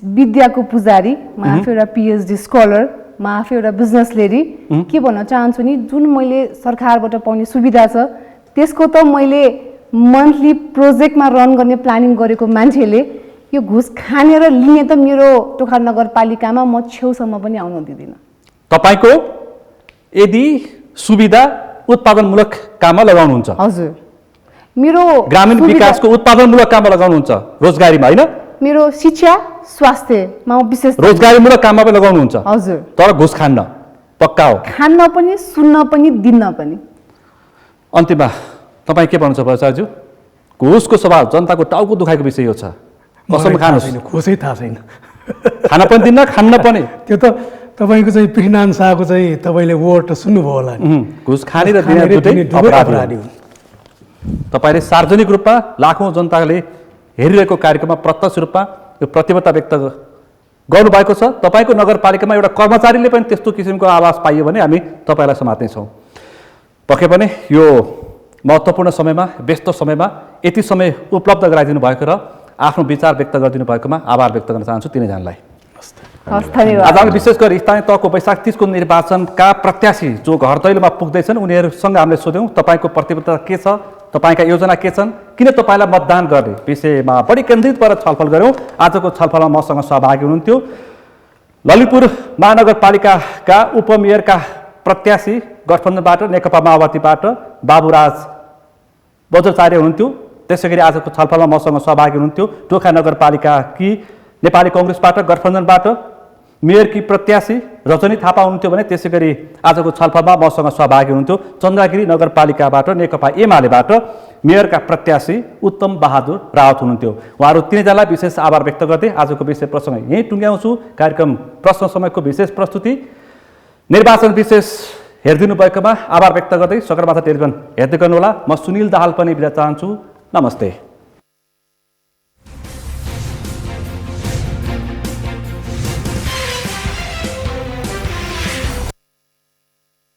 विद्याको पुजारी, म आफै एउटा PhD स्कलर, म आफै एउटा बिजनेस लेडी। के भन्न चाहन्छु नि, जुन मैले सरकारबाट पाउने सुविधा छ त्यसको त मैले मन्थली प्रोजेक्टमा रन गर्ने प्लानिङ गरेको मान्छेले यो घुस खाने र लिने त मेरो टोखा नगरपालिकामा म छेउसम्म पनि आउन दिँदिनँ। तपाईँको यदि सुविधा उत्पादनमूलक काममा लगाउनुहुन्छ, हजुर, मेरो ग्रामीण विकासको उत्पादनमूलक काममा लगाउनुहुन्छ, रोजगारीमा होइन, मेरो शिक्षा स्वास्थ्यमा म विशेष रोजगारीमूलक काममा पनि लगाउनुहुन्छ, हजुर, तर घुस खान्न, पक्का हो। खान्न पनि, सुन्न पनि, दिन पनि। अन्तिममा तपाईँ के भन्नुहुन्छ भट्टाचार्यज्यू? घुसको सवाल जनताको टाउको दुखाइको विषय यो छ। कसम खानुहोस्, घुसै थाहा छैन। खान पनि दिन्न, खान्न पनि। त्यो त तपाईँको चाहिँ पृथ्वीनारायण शाहको चाहिँ तपाईँले वर्ड सुन्नुभयो होला नि। घुस खाने र दिने दुवै अपराधी हुन्। तपाईँले सार्वजनिक रूपमा लाखौँ जनताले हेरिरहेको कार्यक्रममा प्रत्यक्ष रूपमा यो प्रतिबद्धता व्यक्त गर्नुभएको छ। तपाईँको नगरपालिकामा एउटा कर्मचारीले पनि त्यस्तो किसिमको आवाज पाइयो भने हामी तपाईँलाई समात्नेछौँ। पक्कै पनि यो महत्त्वपूर्ण समयमा, व्यस्त समयमा यति समय उपलब्ध गराइदिनु भएको र आफ्नो विचार व्यक्त गरिदिनु भएकोमा आभार व्यक्त गर्न चाहन्छु तिनैजनालाई। आज हामी विशेष गरी स्थानीय तहको वैशाख 30 को निर्वाचनका प्रत्याशी जो घर दैलोमा पुग्दैछन् उनीहरूसँग हामीले सोध्यौँ तपाईँको प्रतिबद्धता के छ, तपाईँका योजना के छन्, किन तपाईँलाई मतदान गर्ने विषयमा बढी केन्द्रित भएर छलफल गऱ्यौँ। आजको छलफलमा मसँग सहभागी हुनुहुन्थ्यो ललितपुर महानगरपालिकाका उपमेयरका प्रत्याशी गठबन्धनबाट नेकपा माओवादीबाट बाबुराज बज्राचार्य हुनुहुन्थ्यो। त्यसै गरी आजको छलफलमा मसँग सहभागी हुनुहुन्थ्यो टोखा नगरपालिकाकी नेपाली कङ्ग्रेसबाट गठबन्धनबाट मेयरकी प्रत्याशी रजनी थापा हुनुहुन्थ्यो भने त्यसै गरी आजको छलफलमा मसँग सहभागी हुनुहुन्थ्यो चन्द्रगिरी नगरपालिकाबाट नेकपा एमालेबाट मेयरका प्रत्याशी उत्तम बहादुर रावत हुनुहुन्थ्यो। उहाँहरू तिनैजनालाई विशेष आभार व्यक्त गर्दै आजको विषय प्रसङ्ग यहीँ टुङ्ग्याउँछु। कार्यक्रम प्रश्न समयको विशेष प्रस्तुति निर्वाचन विशेष हेरिदिनु भएकोमा आभार व्यक्त गर्दै सगरमाथा टेलिभिजन हेर्दै गर्नुहोला। म सुनिल दाहाल पनि बिदा चाहन्छु। नमस्ते।